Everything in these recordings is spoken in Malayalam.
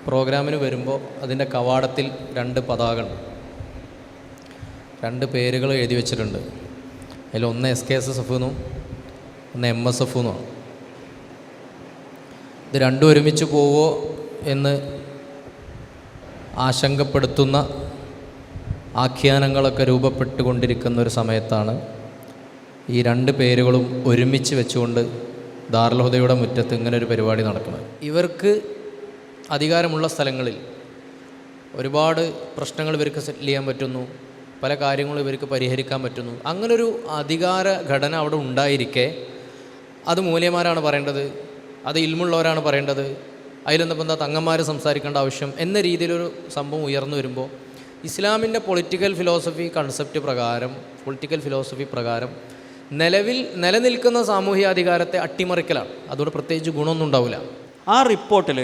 പ്രോഗ്രാമിന് വരുമ്പോൾ അതിൻ്റെ കവാടത്തിൽ 2 പതാകകൾ, 2 പേരുകൾ എഴുതി വെച്ചിട്ടുണ്ട്. അതിൽ ഒന്ന് SKSSF എന്നും ഒന്ന് MSF എന്നുമാണ്. ഇത് രണ്ടും ഒരുമിച്ച് പോവോ എന്ന് ആശങ്കപ്പെടുത്തുന്ന ആഖ്യാനങ്ങളൊക്കെ രൂപപ്പെട്ടുകൊണ്ടിരിക്കുന്ന ഒരു സമയത്താണ് ഈ 2 പേരുകളും ഒരുമിച്ച് വെച്ചുകൊണ്ട് ദാറുൽ ഹുദയുടെ മുറ്റത്ത് ഇങ്ങനൊരു പരിപാടി നടക്കുന്നത്. ഇവർക്ക് അധികാരമുള്ള സ്ഥലങ്ങളിൽ ഒരുപാട് പ്രശ്നങ്ങൾ ഇവർക്ക് സെറ്റിൽ ചെയ്യാൻ പറ്റുന്നു, പല കാര്യങ്ങളും ഇവർക്ക് പരിഹരിക്കാൻ പറ്റുന്നു. അങ്ങനൊരു അധികാര ഘടന അവിടെ ഉണ്ടായിരിക്കെ അത് മൂല്യന്മാരാണ് പറയേണ്ടത്, അത് ഇൽമുള്ളവരാണ് പറയേണ്ടത്, അതിലെന്താ തങ്ങന്മാർ സംസാരിക്കേണ്ട ആവശ്യം എന്ന രീതിയിലൊരു സംഭവം ഉയർന്നു വരുമ്പോൾ ഇസ്ലാമിൻ്റെ പൊളിറ്റിക്കൽ ഫിലോസഫി പ്രകാരം നിലനിൽക്കുന്ന സാമൂഹിക അധികാരത്തെ അട്ടിമറിക്കലാണ്. അതുകൊണ്ട് പ്രത്യേകിച്ച് ഗുണമൊന്നും ഉണ്ടാവില്ല. ആ റിപ്പോർട്ടിൽ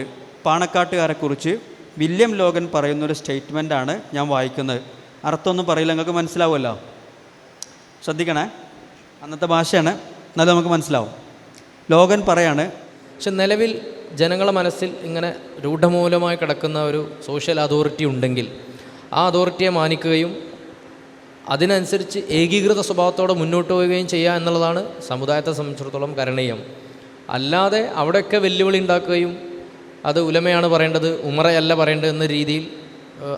പാണക്കാട്ടുകാരെക്കുറിച്ച് വില്യം ലോഗൻ പറയുന്നൊരു സ്റ്റേറ്റ്മെൻറ്റാണ് ഞാൻ വായിക്കുന്നത്. അർത്ഥമൊന്നും പറയില്ല, നിങ്ങൾക്ക് മനസ്സിലാവുമല്ലോ, ശ്രദ്ധിക്കണേ. അന്നത്തെ ഭാഷയാണ്, എന്നാലും നമുക്ക് മനസ്സിലാവും. ലോഗൻ പറയാണ്, പക്ഷെ നിലവിൽ ജനങ്ങളുടെ മനസ്സിൽ ഇങ്ങനെ രൂഢമൂലമായി കിടക്കുന്ന ഒരു സോഷ്യൽ അതോറിറ്റി ഉണ്ടെങ്കിൽ ആ അതോറിറ്റിയെ മാനിക്കുകയും അതിനനുസരിച്ച് ഏകീകൃത സ്വഭാവത്തോടെ മുന്നോട്ട് പോവുകയും ചെയ്യുക എന്നുള്ളതാണ് സമുദായത്തെ സംബന്ധിച്ചിടത്തോളം കരണീയം. അല്ലാതെ അവിടെയൊക്കെ വെല്ലുവിളി ഉണ്ടാക്കുകയും അത് ഉലമയാണ് പറയേണ്ടത്, ഉമറയല്ല പറയേണ്ടത് എന്ന രീതിയിൽ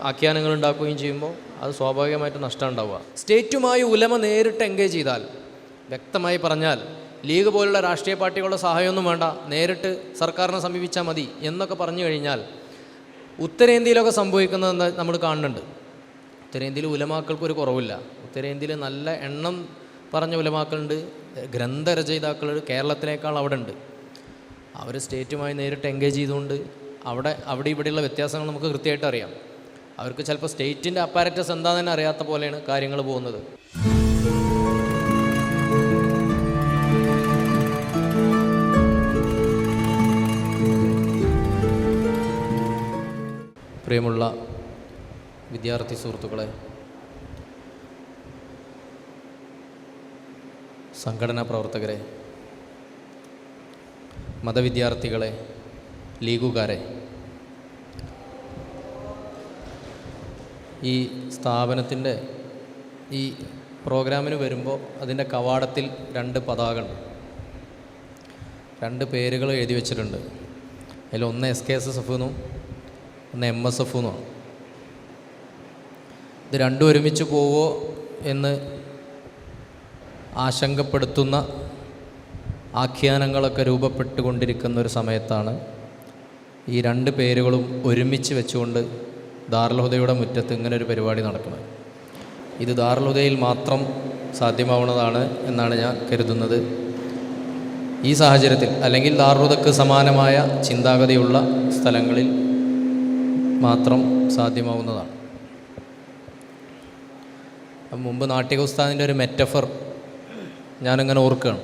ആഖ്യാനങ്ങൾ ഉണ്ടാക്കുകയും ചെയ്യുമ്പോൾ അത് സ്വാഭാവികമായിട്ട് നഷ്ടം ഉണ്ടാവുക. സ്റ്റേറ്റുമായി ഉലമ നേരിട്ട് എൻഗേജ് ചെയ്താൽ, വ്യക്തമായി പറഞ്ഞാൽ ലീഗ് പോലുള്ള രാഷ്ട്രീയ പാർട്ടികളുടെ സഹായമൊന്നും വേണ്ട, നേരിട്ട് സർക്കാരിനെ സമീപിച്ചാൽ മതി എന്നൊക്കെ പറഞ്ഞു കഴിഞ്ഞാൽ ഉത്തരേന്ത്യയിലൊക്കെ സംഭവിക്കുന്നത് നമ്മൾ കാണുന്നുണ്ട്. ഉത്തരേന്ത്യയിൽ ഉലമാക്കൾക്കൊരു കുറവില്ല. ഉത്തരേന്ത്യയിൽ നല്ല എണ്ണം പറഞ്ഞ ഉലമാക്കളുണ്ട്, ഗ്രന്ഥരചയിതാക്കൾ കേരളത്തിനേക്കാൾ അവിടെ ഉണ്ട്. അവർ സ്റ്റേറ്റുമായി നേരിട്ട് എൻഗേജ് ചെയ്തുകൊണ്ട് അവിടെ ഇവിടെയുള്ള വ്യത്യാസങ്ങൾ നമുക്ക് കൃത്യമായിട്ട് അറിയാം. അവർക്ക് ചിലപ്പോൾ സ്റ്റേറ്റിൻ്റെ അപ്പാരറ്റസ് എന്താണെന്ന് തന്നെ അറിയാത്ത പോലെയാണ് കാര്യങ്ങൾ പോകുന്നത്. പ്രിയമുള്ള വിദ്യാർത്ഥി സുഹൃത്തുക്കളെ, സംഘടനാ പ്രവർത്തകരെ, മതവിദ്യാർത്ഥികളെ, ലീഗുകാരെ, ഈ സ്ഥാപനത്തിൻ്റെ ഈ പ്രോഗ്രാമിന് വരുമ്പോൾ അതിൻ്റെ കവാടത്തിൽ 2 പതാകകൾ, 2 പേരുകൾ എഴുതി വെച്ചിട്ടുണ്ട്. അതിൽ ഒന്ന് SKSSF എന്നും ഒന്ന് MSF എന്നുമാണ്. ഇത് രണ്ടും ഒരുമിച്ച് പോവോ എന്ന് ആശങ്കപ്പെടുത്തുന്ന ആഖ്യാനങ്ങളൊക്കെ രൂപപ്പെട്ടുകൊണ്ടിരിക്കുന്ന ഒരു സമയത്താണ് ഈ 2 പേരുകളും ഒരുമിച്ച് വെച്ചുകൊണ്ട് ദാറുൽ ഹുദയുടെ മുറ്റത്ത് ഇങ്ങനൊരു പരിപാടി നടക്കുന്നത്. ഇത് ദാറുൽ ഹുദയിൽ മാത്രം സാധ്യമാവുന്നതാണ് എന്നാണ് ഞാൻ കരുതുന്നത്. ഈ സാഹചര്യത്തിൽ, അല്ലെങ്കിൽ ദാറുൽ ഹുദക്ക് സമാനമായ ചിന്താഗതിയുള്ള സ്ഥലങ്ങളിൽ മാത്രം സാധ്യമാവുന്നതാണ്. മുമ്പ് നാട്ടിക ഉസ്താദിൻ്റെ ഒരു മെറ്റഫർ ഞാനിങ്ങനെ ഓർക്കുകയാണ്.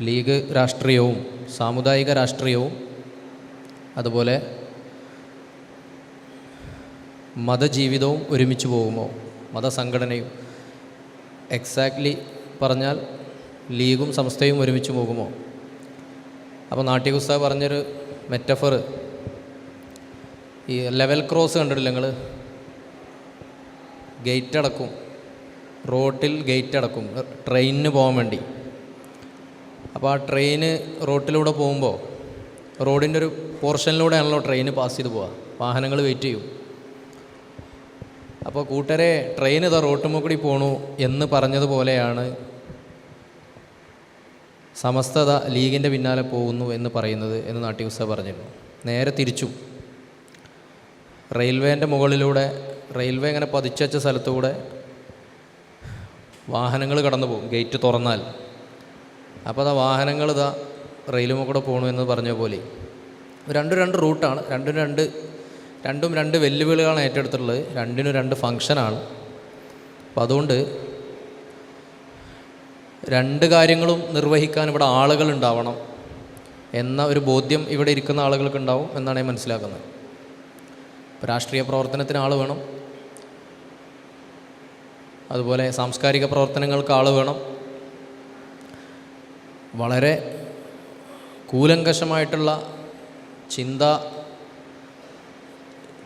ലീഗ് രാഷ്ട്രീയവും സാമുദായിക രാഷ്ട്രീയവും അതുപോലെ മതജീവിതവും ഒരുമിച്ച് പോകുമോ, മതസംഘടനയും, എക്സാക്ട്ലി പറഞ്ഞാൽ ലീഗും സംസ്ഥയും ഒരുമിച്ച് പോകുമോ? അപ്പോൾ നാട്ടിക ഉസ്താദ് പറഞ്ഞൊരു മെറ്റഫർ, ഈ ലെവൽ ക്രോസ് കണ്ടിട്ടില്ല നിങ്ങൾ? ഗേറ്റ് അടക്കും, റോട്ടിൽ ഗേറ്റ് അടക്കും ട്രെയിനിന് പോകാൻ വേണ്ടി. അപ്പോൾ ആ ട്രെയിന് റോട്ടിലൂടെ പോകുമ്പോൾ റോഡിൻ്റെ ഒരു പോർഷനിലൂടെയാണല്ലോ ട്രെയിന് പാസ് ചെയ്ത് പോവുക, വാഹനങ്ങൾ വെയിറ്റ് ചെയ്യും. അപ്പോൾ കൂട്ടരെ ട്രെയിൻ ഇതാ റോട്ടുമ്മ കൂടി പോണു എന്ന് പറഞ്ഞതുപോലെയാണ് സമസ്തത ലീഗിൻ്റെ പിന്നാലെ പോകുന്നു എന്ന് പറയുന്നത് എന്ന് നാട്ടിക ഉസ്താദ് പറഞ്ഞിരുന്നു. നേരെ തിരിച്ചു, റെയിൽവേൻ്റെ മുകളിലൂടെ, റെയിൽവേ ഇങ്ങനെ പതിച്ചു വെച്ച സ്ഥലത്തുകൂടെ വാഹനങ്ങൾ കടന്നു പോകും ഗേറ്റ് തുറന്നാൽ. അപ്പോൾ അതാ വാഹനങ്ങൾ ഇതാ റെയിലുമ കൂടെ പോകണു എന്ന് പറഞ്ഞ പോലെ രണ്ട് റൂട്ടാണ്, രണ്ടും രണ്ട് വെല്ലുവിളികളാണ് ഏറ്റെടുത്തിട്ടുള്ളത്, രണ്ടിനും 2 ഫങ്ഷനാണ്. അപ്പോൾ അതുകൊണ്ട് 2 കാര്യങ്ങളും നിർവഹിക്കാൻ ഇവിടെ ആളുകൾ ഉണ്ടാവണം എന്ന ഒരു ബോധ്യം ഇവിടെ ഇരിക്കുന്ന ആളുകൾക്ക് ഉണ്ടാവും എന്നാണ് ഞാൻ മനസ്സിലാക്കുന്നത്. രാഷ്ട്രീയ പ്രവർത്തനത്തിന് ആൾ വേണം, അതുപോലെ സാംസ്കാരിക പ്രവർത്തനങ്ങൾക്ക് ആൾ വേണം, വളരെ കൂലങ്കഷമായിട്ടുള്ള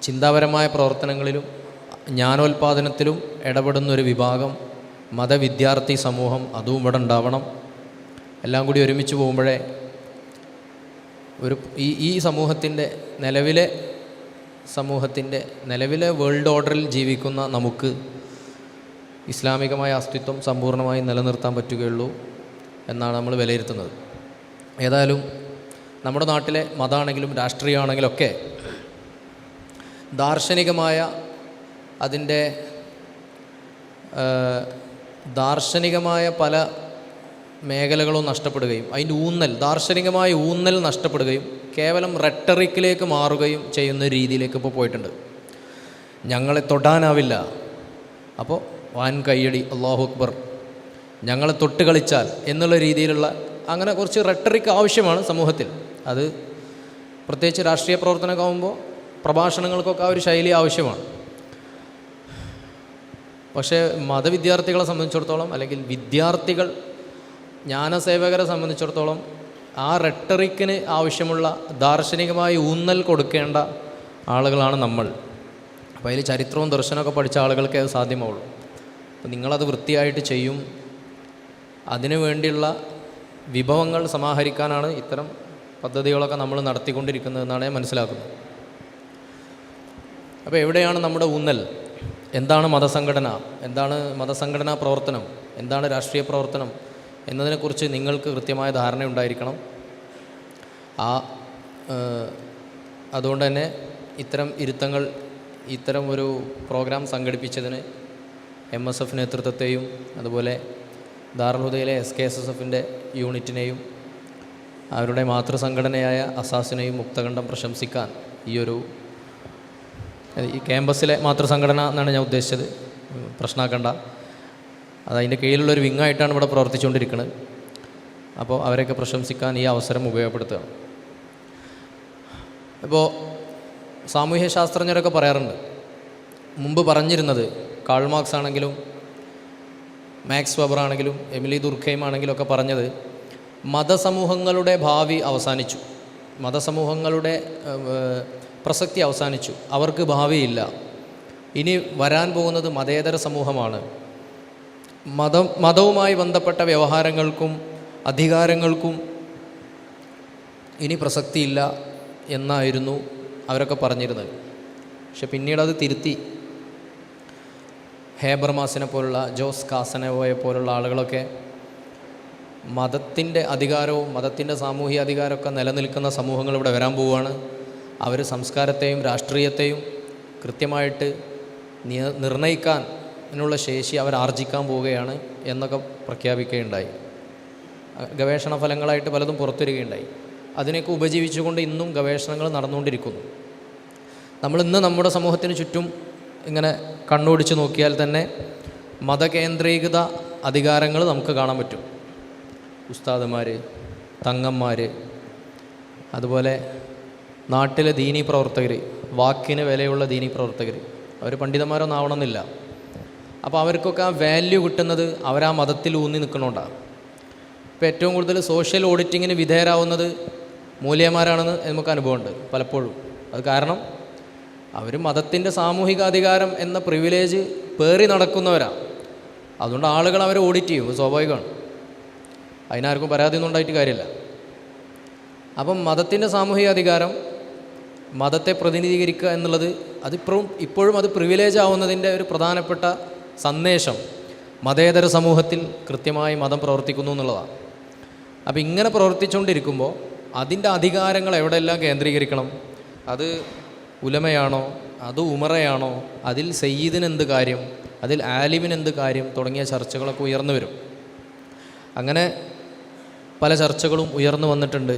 ചിന്താപരമായ പ്രവർത്തനങ്ങളിലും ജ്ഞാനോൽപാദനത്തിലും ഇടപെടുന്നൊരു വിഭാഗം മതവിദ്യാർത്ഥി സമൂഹം അതും ഇവിടെ ഉണ്ടാവണം. എല്ലാം കൂടി ഒരുമിച്ച് പോകുമ്പോഴേ ഈ സമൂഹത്തിൻ്റെ നിലവിലെ വേൾഡ് ഓർഡറിൽ ജീവിക്കുന്ന നമുക്ക് ഇസ്ലാമികമായ അസ്തിത്വം സമ്പൂർണ്ണമായി നിലനിർത്താൻ പറ്റുകയുള്ളൂ എന്നാണ് നമ്മൾ വിലയിരുത്തുന്നത്. ഏതായാലും നമ്മുടെ നാട്ടിലെ മതമാണെങ്കിലും രാഷ്ട്രീയമാണെങ്കിലും ഒക്കെ ദാർശനികമായ പല മേഖലകളും നഷ്ടപ്പെടുകയും അതിൻ്റെ ദാർശനികമായ ഊന്നൽ നഷ്ടപ്പെടുകയും കേവലം റെട്ടറിക്കിലേക്ക് മാറുകയും ചെയ്യുന്ന രീതിയിലേക്ക് ഇപ്പോൾ പോയിട്ടുണ്ട്. ഞങ്ങളെ തൊടാനാവില്ല, അപ്പോൾ വാൻ കയ്യടി, അല്ലാഹു അക്ബർ, ഞങ്ങളെ തൊട്ട് കളിച്ചാൽ എന്നുള്ള രീതിയിലുള്ള അങ്ങനെ കുറച്ച് റെട്ടറിക്ക് ആവശ്യമാണ് സമൂഹത്തിൽ. അത് പ്രത്യേകിച്ച് രാഷ്ട്രീയ പ്രവർത്തനമൊക്കെ ആകുമ്പോൾ പ്രഭാഷണങ്ങൾക്കൊക്കെ ആ ഒരു ശൈലി ആവശ്യമാണ്. പക്ഷേ മതവിദ്യാർത്ഥികളെ സംബന്ധിച്ചിടത്തോളം, അല്ലെങ്കിൽ വിദ്യാർത്ഥികൾ ജ്ഞാനസേവകരെ സംബന്ധിച്ചിടത്തോളം ആ റെട്ടറിക്കിന് ആവശ്യമുള്ള ദാർശനികമായ ഊന്നൽ കൊടുക്കേണ്ട ആളുകളാണ് നമ്മൾ. അപ്പോൾ അതിൽ ചരിത്രവും ദർശനമൊക്കെ പഠിച്ച ആളുകൾക്ക് അത് സാധ്യമാവുള്ളൂ. അപ്പോൾ നിങ്ങളത് വൃത്തിയായിട്ട് ചെയ്യും. അതിനു വേണ്ടിയുള്ള വിഭവങ്ങൾ സമാഹരിക്കാനാണ് ഇത്തരം പദ്ധതികളൊക്കെ നമ്മൾ നടത്തിക്കൊണ്ടിരിക്കുന്നതെന്നാണ് ഞാൻ മനസ്സിലാക്കുന്നത്. അപ്പോൾ എവിടെയാണ് നമ്മുടെ ഊന്നൽ? എന്താണ് മതസംഘടന? എന്താണ് മതസംഘടനാ പ്രവർത്തനം? എന്താണ് രാഷ്ട്രീയ പ്രവർത്തനം എന്നതിനെക്കുറിച്ച് നിങ്ങൾക്ക് കൃത്യമായ ധാരണയുണ്ടായിരിക്കണം. അതുകൊണ്ട് തന്നെ ഇത്തരം ഒരു പ്രോഗ്രാം സംഘടിപ്പിച്ചതിന് MSF നേതൃത്വത്തെയും അതുപോലെ ദാറുൽ ഹുദയിലെ SKSSFൻ്റെ യൂണിറ്റിനെയും അവരുടെ മാതൃസംഘടനയായ അസാസിനെയും മുക്തകണ്ഠം പ്രശംസിക്കാൻ ഈ ക്യാമ്പസിലെ മാതൃസംഘടന എന്നാണ് ഞാൻ ഉദ്ദേശിച്ചത്, പ്രശ്നമാക്കണ്ട. അതതിൻ്റെ കീഴിലുള്ളൊരു വിങ്ങായിട്ടാണ് ഇവിടെ പ്രവർത്തിച്ചുകൊണ്ടിരിക്കുന്നത്. അപ്പോൾ അവരെയൊക്കെ പ്രശംസിക്കാൻ ഈ അവസരം ഉപയോഗപ്പെടുത്തുകയാണ്. ഇപ്പോൾ സാമൂഹ്യ ശാസ്ത്രജ്ഞരൊക്കെ പറയാറുണ്ട്, മുമ്പ് പറഞ്ഞിരുന്നത് കാൾ മാർക്സ് ആണെങ്കിലും മാക്സ് വെബർ ആണെങ്കിലും എമിലി ദുർഖെയിം ആണെങ്കിലും ഒക്കെ പറഞ്ഞത് മതസമൂഹങ്ങളുടെ ഭാവി അവസാനിച്ചു, മതസമൂഹങ്ങളുടെ പ്രസക്തി അവസാനിച്ചു, അവർക്ക് ഭാവിയില്ല, ഇനി വരാൻ പോകുന്നത് മതേതര സമൂഹമാണ്, മതവുമായി ബന്ധപ്പെട്ട വ്യവഹാരങ്ങൾക്കും അധികാരങ്ങൾക്കും ഇനി പ്രസക്തിയില്ല എന്നായിരുന്നു അവരൊക്കെ പറഞ്ഞിരുന്നത്. പക്ഷെ പിന്നീട് അത് തിരുത്തി ഹേബർമാസിനെ പോലുള്ള ജോസ് കാസനോയെ പോലുള്ള ആളുകളൊക്കെ മതത്തിൻ്റെ അധികാരവും മതത്തിൻ്റെ സാമൂഹിക അധികാരമൊക്കെ നിലനിൽക്കുന്ന സമൂഹങ്ങൾ ഇവിടെ വരാൻ പോവുകയാണ്. അവർ സംസ്കാരത്തെയും രാഷ്ട്രീയത്തെയും കൃത്യമായിട്ട് നിർണ്ണയിക്കാനുള്ള ശേഷി അവർ ആർജിക്കാൻ പോവുകയാണ് എന്നൊക്കെ പ്രഖ്യാപിക്കുകയുണ്ടായി. ഗവേഷണ ഫലങ്ങളായിട്ട് പലതും പുറത്തുവരികയുണ്ടായി. അതിനെയൊക്കെ ഉപജീവിച്ചുകൊണ്ട് ഇന്നും ഗവേഷണങ്ങൾ നടന്നുകൊണ്ടിരിക്കുന്നു. നമ്മളിന്ന് നമ്മുടെ സമൂഹത്തിന് ചുറ്റും ഇങ്ങനെ കണ്ണോടിച്ച് നോക്കിയാൽ തന്നെ മതകേന്ദ്രീകൃത അധികാരങ്ങൾ നമുക്ക് കാണാൻ പറ്റും. ഉസ്താദുമാർ, തങ്ങന്മാർ, അതുപോലെ നാട്ടിലെ ദീനീ പ്രവർത്തകർ, വാക്കിന് വിലയുള്ള ദീനീ പ്രവർത്തകർ, അവർ പണ്ഡിതന്മാരൊന്നും ആവണമെന്നില്ല. അപ്പോൾ അവർക്കൊക്കെ ആ വാല്യൂ കിട്ടുന്നത് അവരാ മതത്തിൽ ഊന്നി നിൽക്കണോണ്ടാണ്. ഇപ്പോൾ ഏറ്റവും കൂടുതൽ സോഷ്യൽ ഓഡിറ്റിങ്ങിന് വിധേയരാവുന്നത് മൂല്യന്മാരാണെന്ന് നമുക്ക് അനുഭവമുണ്ട് പലപ്പോഴും. അത് കാരണം അവർ മതത്തിൻ്റെ സാമൂഹിക അധികാരം എന്ന പ്രിവിലേജ് പേറി നടക്കുന്നവരാണ്. അതുകൊണ്ട് ആളുകൾ അവരെ ഓഡിറ്റ് ചെയ്യും, സ്വാഭാവികമാണ്. അതിനാർക്കും പരാതിയൊന്നും ഉണ്ടായിട്ട് കാര്യമില്ല. അപ്പം മതത്തിൻ്റെ സാമൂഹിക അധികാരം, മതത്തെ പ്രതിനിധീകരിക്കുക എന്നുള്ളത് ഇപ്പോഴും അത് പ്രിവിലേജ് ആവുന്നതിൻ്റെ ഒരു പ്രധാനപ്പെട്ട സന്ദേശം മതേതര സമൂഹത്തിൽ കൃത്യമായി മതം പ്രവർത്തിക്കുന്നു എന്നുള്ളതാണ്. അപ്പോൾ ഇങ്ങനെ പ്രവർത്തിച്ചുകൊണ്ടിരിക്കുമ്പോൾ അതിൻ്റെ അധികാരങ്ങൾ എവിടെയെല്ലാം കേന്ദ്രീകരിക്കണം? അത് ഉലമയാണോ, അത് ഉമറയാണോ, അതിൽ സയ്യിദിന് എന്ത് കാര്യം, അതിൽ ആലിമിന് എന്ത് കാര്യം തുടങ്ങിയ ചർച്ചകളൊക്കെ ഉയർന്നു വരും. അങ്ങനെ പല ചർച്ചകളും ഉയർന്നു വന്നിട്ടുണ്ട്.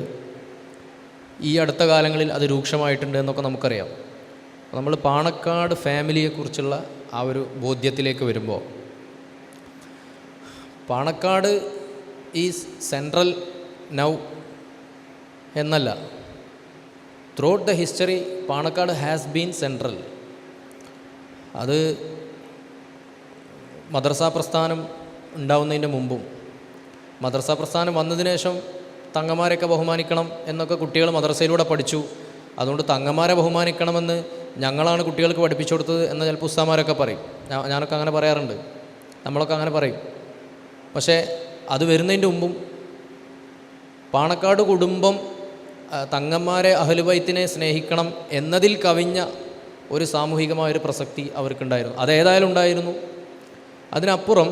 ഈ അടുത്ത കാലങ്ങളിൽ അത് രൂക്ഷമായിട്ടുണ്ട് എന്നൊക്കെ നമുക്കറിയാം. നമ്മൾ പാണക്കാട് ഫാമിലിയെക്കുറിച്ചുള്ള ആ ഒരു ബോധ്യത്തിലേക്ക് വരുമ്പോൾ, പാണക്കാട് ഈസ് സെൻട്രൽ നൗ എന്നല്ല, throughout the history Panakkad has been central. അത് മദ്രസാ പ്രസ്ഥാനം ഉണ്ടാവുന്നതിൻ്റെ മുമ്പും മദ്രസാ പ്രസ്ഥാനം വന്നതിന് ശേഷം തങ്ങന്മാരെയൊക്കെ ബഹുമാനിക്കണം എന്നൊക്കെ കുട്ടികൾ മദ്രസയിലൂടെ പഠിച്ചു. അതുകൊണ്ട് തങ്ങന്മാരെ ബഹുമാനിക്കണമെന്ന് ഞങ്ങളാണ് കുട്ടികൾക്ക് പഠിപ്പിച്ചു കൊടുത്തത് എന്ന് ചിലപ്പോൾ ഉസ്താമാരൊക്കെ പറയും. ഞാനൊക്കെ അങ്ങനെ പറയാറുണ്ട്, നമ്മളൊക്കെ അങ്ങനെ പറയും. പക്ഷേ അത് വരുന്നതിൻ്റെ മുമ്പും പാണക്കാട് കുടുംബം തങ്ങന്മാരെ അഹ്ലുബൈത്തിനെ സ്നേഹിക്കണം എന്നതിൽ കവിഞ്ഞ ഒരു സാമൂഹികമായൊരു പ്രസക്തി അവർക്കുണ്ടായിരുന്നു. അതേതായാലും ഉണ്ടായിരുന്നു. അതിനപ്പുറം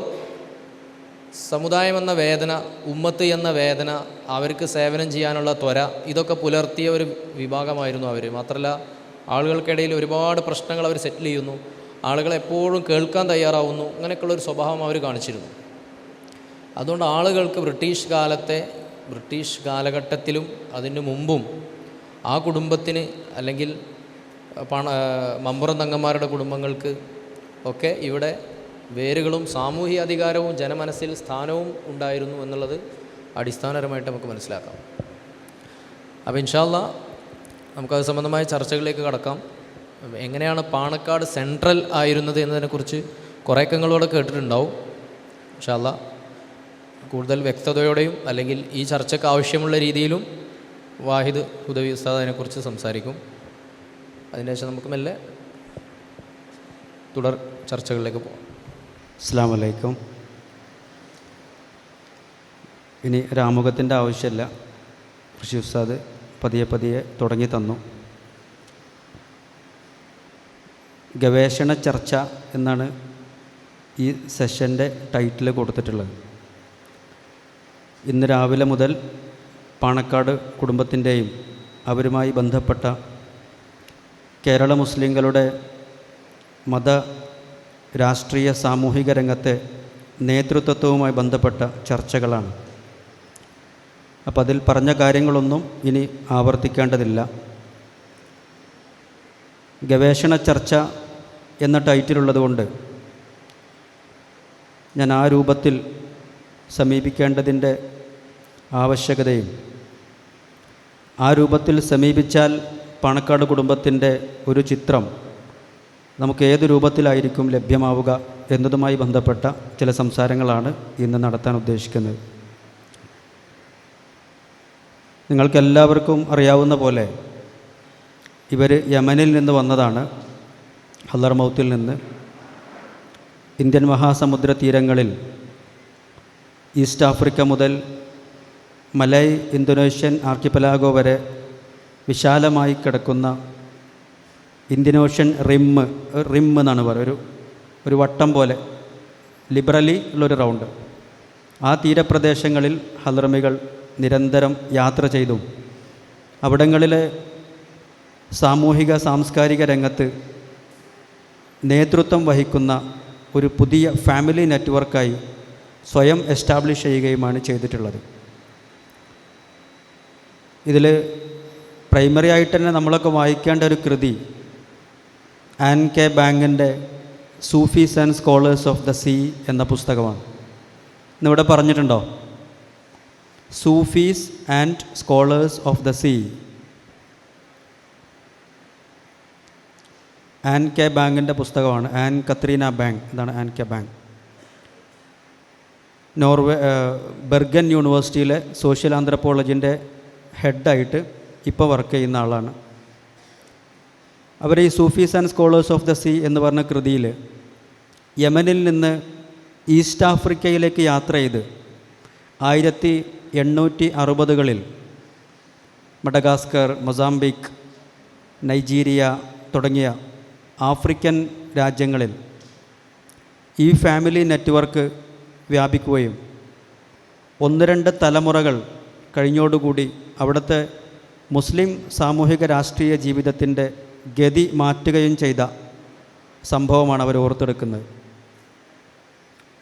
സമുദായം എന്ന വേദന, ഉമ്മത്ത് എന്ന വേദന, അവർക്ക് സേവനം ചെയ്യാനുള്ള ത്വര, ഇതൊക്കെ പുലർത്തിയ ഒരു വിഭാഗമായിരുന്നു അവർ. മാത്രമല്ല ആളുകൾക്കിടയിൽ ഒരുപാട് പ്രശ്നങ്ങൾ അവർ സെറ്റിൽ ചെയ്യുന്നു, ആളുകളെ എപ്പോഴും കേൾക്കാൻ തയ്യാറാവുന്നു, അങ്ങനെയൊക്കെയുള്ളൊരു സ്വഭാവം അവർ കാണിച്ചിരുന്നു. അതുകൊണ്ട് ആളുകൾക്ക് ബ്രിട്ടീഷ് കാലഘട്ടത്തിലും അതിന് മുമ്പും ആ കുടുംബത്തിന് അല്ലെങ്കിൽ മമ്പുറം തങ്ങന്മാരുടെ കുടുംബങ്ങൾക്ക് ഒക്കെ ഇവിടെ വേരുകളും സാമൂഹിക അധികാരവും ജനമനസ്സിൽ സ്ഥാനവും ഉണ്ടായിരുന്നു എന്നുള്ളത് അടിസ്ഥാനപരമായിട്ട് നമുക്ക് മനസ്സിലാക്കാം. അപ്പോൾ ഇൻഷാ അല്ലാഹ് നമുക്കത് സംബന്ധമായ ചർച്ചകളിലേക്ക് കടക്കാം. എങ്ങനെയാണ് പാണക്കാട് സെൻട്രൽ ആയിരുന്നത് എന്നതിനെക്കുറിച്ച് കുറേയൊക്കെ നിങ്ങളോട് കേട്ടിട്ടുണ്ടാവും. ഇൻഷാ അല്ലാഹ് കൂടുതൽ വ്യക്തതയോടെയും അല്ലെങ്കിൽ ഈ ചർച്ചയ്ക്ക് ആവശ്യമുള്ള രീതിയിലും വാഹിദ് ഹുദവി ഉസ്താദ് അതിനെക്കുറിച്ച് സംസാരിക്കും. അതിനുശേഷം നമുക്ക് മെല്ലെ തുടർ ചർച്ചകളിലേക്ക് പോകാം. അസ്സലാമു അലൈക്കും. ഇനി രാമുഖത്തിൻ്റെ ആവശ്യമില്ല, ഋഷി ഉസ്താദ് പതിയെ തുടങ്ങി തന്നു. ഗവേഷണ ചർച്ച എന്നാണ് ഈ സെഷൻ്റെ ടൈറ്റിൽ കൊടുത്തിട്ടുള്ളത്. ഇന്ന് രാവിലെ മുതൽ പാണക്കാട് കുടുംബത്തിൻ്റെയും അവരുമായി ബന്ധപ്പെട്ട കേരള മുസ്ലിങ്ങളുടെ മത, രാഷ്ട്രീയ, സാമൂഹിക രംഗത്തെ നേതൃത്വവുമായി ബന്ധപ്പെട്ട ചർച്ചകളാണ്. അപ്പോൾ അതിൽ പറഞ്ഞ കാര്യങ്ങളൊന്നും ഇനി ആവർത്തിക്കേണ്ടതില്ല. ഗവേഷണ ചർച്ച എന്ന ടൈറ്റിലുള്ളതുകൊണ്ട് ഞാൻ ആ രൂപത്തിൽ സമീപിക്കേണ്ടതിൻ്റെ ആവശ്യകതയും ആ രൂപത്തിൽ സമീപിച്ചാൽ പാണക്കാട് കുടുംബത്തിൻ്റെ ഒരു ചിത്രം നമുക്ക് ഏത് രൂപത്തിലായിരിക്കും ലഭ്യമാവുക എന്നതുമായി ബന്ധപ്പെട്ട ചില സംസാരങ്ങളാണ് ഇന്ന് നടത്താൻ ഉദ്ദേശിക്കുന്നത്. നിങ്ങൾക്കെല്ലാവർക്കും അറിയാവുന്ന പോലെ ഇവർ യമനിൽ നിന്ന് വന്നതാണ്. ഹളർമൗത്തിൽ നിന്ന് ഇന്ത്യൻ മഹാസമുദ്ര തീരങ്ങളിൽ ഈസ്റ്റ് ആഫ്രിക്ക മുതൽ മലയ് ഇന്തോനേഷ്യൻ ആർക്കിപ്പലാഗോ വരെ വിശാലമായി കിടക്കുന്ന ഇന്ത്യൻ ഓഷ്യൻ റിം എന്നാണ് പറയുക, ഒരു വട്ടം പോലെ ലിബറലി ഉള്ളൊരു റൗണ്ട്. ആ തീരപ്രദേശങ്ങളിൽ ഹളർമികൾ നിരന്തരം യാത്ര ചെയ്തും അവിടങ്ങളിലെ സാമൂഹിക സാംസ്കാരിക രംഗത്ത് നേതൃത്വം വഹിക്കുന്ന ഒരു പുതിയ ഫാമിലി നെറ്റ്വർക്കായി സ്വയം എസ്റ്റാബ്ലിഷ് ചെയ്യുകയുമാണ് ചെയ്തിട്ടുള്ളത്. ഇതിൽ പ്രൈമറി ആയിട്ട് തന്നെ നമ്മളൊക്കെ വായിക്കേണ്ട ഒരു കൃതി ആൻ കെ ബാങ്ങിൻ്റെ sufis and scholars of the sea എന്ന പുസ്തകമാണ്. ഇന്നിവിടെ പറഞ്ഞിട്ടുണ്ടോ? Sufis and scholars of the sea. Anne K ബാങ്ങിൻ്റെ പുസ്തകമാണ്. ആൻ കത്രീന ബാങ്, ഇതാണ് ആൻ കെ ബാങ്. ബെർഗൻ യൂണിവേഴ്സിറ്റിയിലെ സോഷ്യൽ ആന്ത്രപ്പോളജിൻ്റെ ഹെഡായിട്ട് ഇപ്പോൾ വർക്ക് ചെയ്യുന്ന ആളാണ്. അവർ ഈ sufis and scholars of the sea എന്ന് പറഞ്ഞ കൃതിയിൽ യമനിൽ നിന്ന് ഈസ്റ്റ് ആഫ്രിക്കയിലേക്ക് യാത്ര ചെയ്ത് 1860കളിൽ മഡഗാസ്കർ, മൊസാംബിക്, നൈജീരിയ തുടങ്ങിയ ആഫ്രിക്കൻ രാജ്യങ്ങളിൽ ഈ ഫാമിലി നെറ്റ്വർക്ക് വ്യാപിക്കുകയും 1-2 തലമുറകൾ കഴിഞ്ഞോടുകൂടി അവിടുത്തെ മുസ്ലിം സാമൂഹിക രാഷ്ട്രീയ ജീവിതത്തിൻ്റെ ഗതി മാറ്റുകയും ചെയ്ത സംഭവമാണ് അവർ ഓർത്തെടുക്കുന്നത്.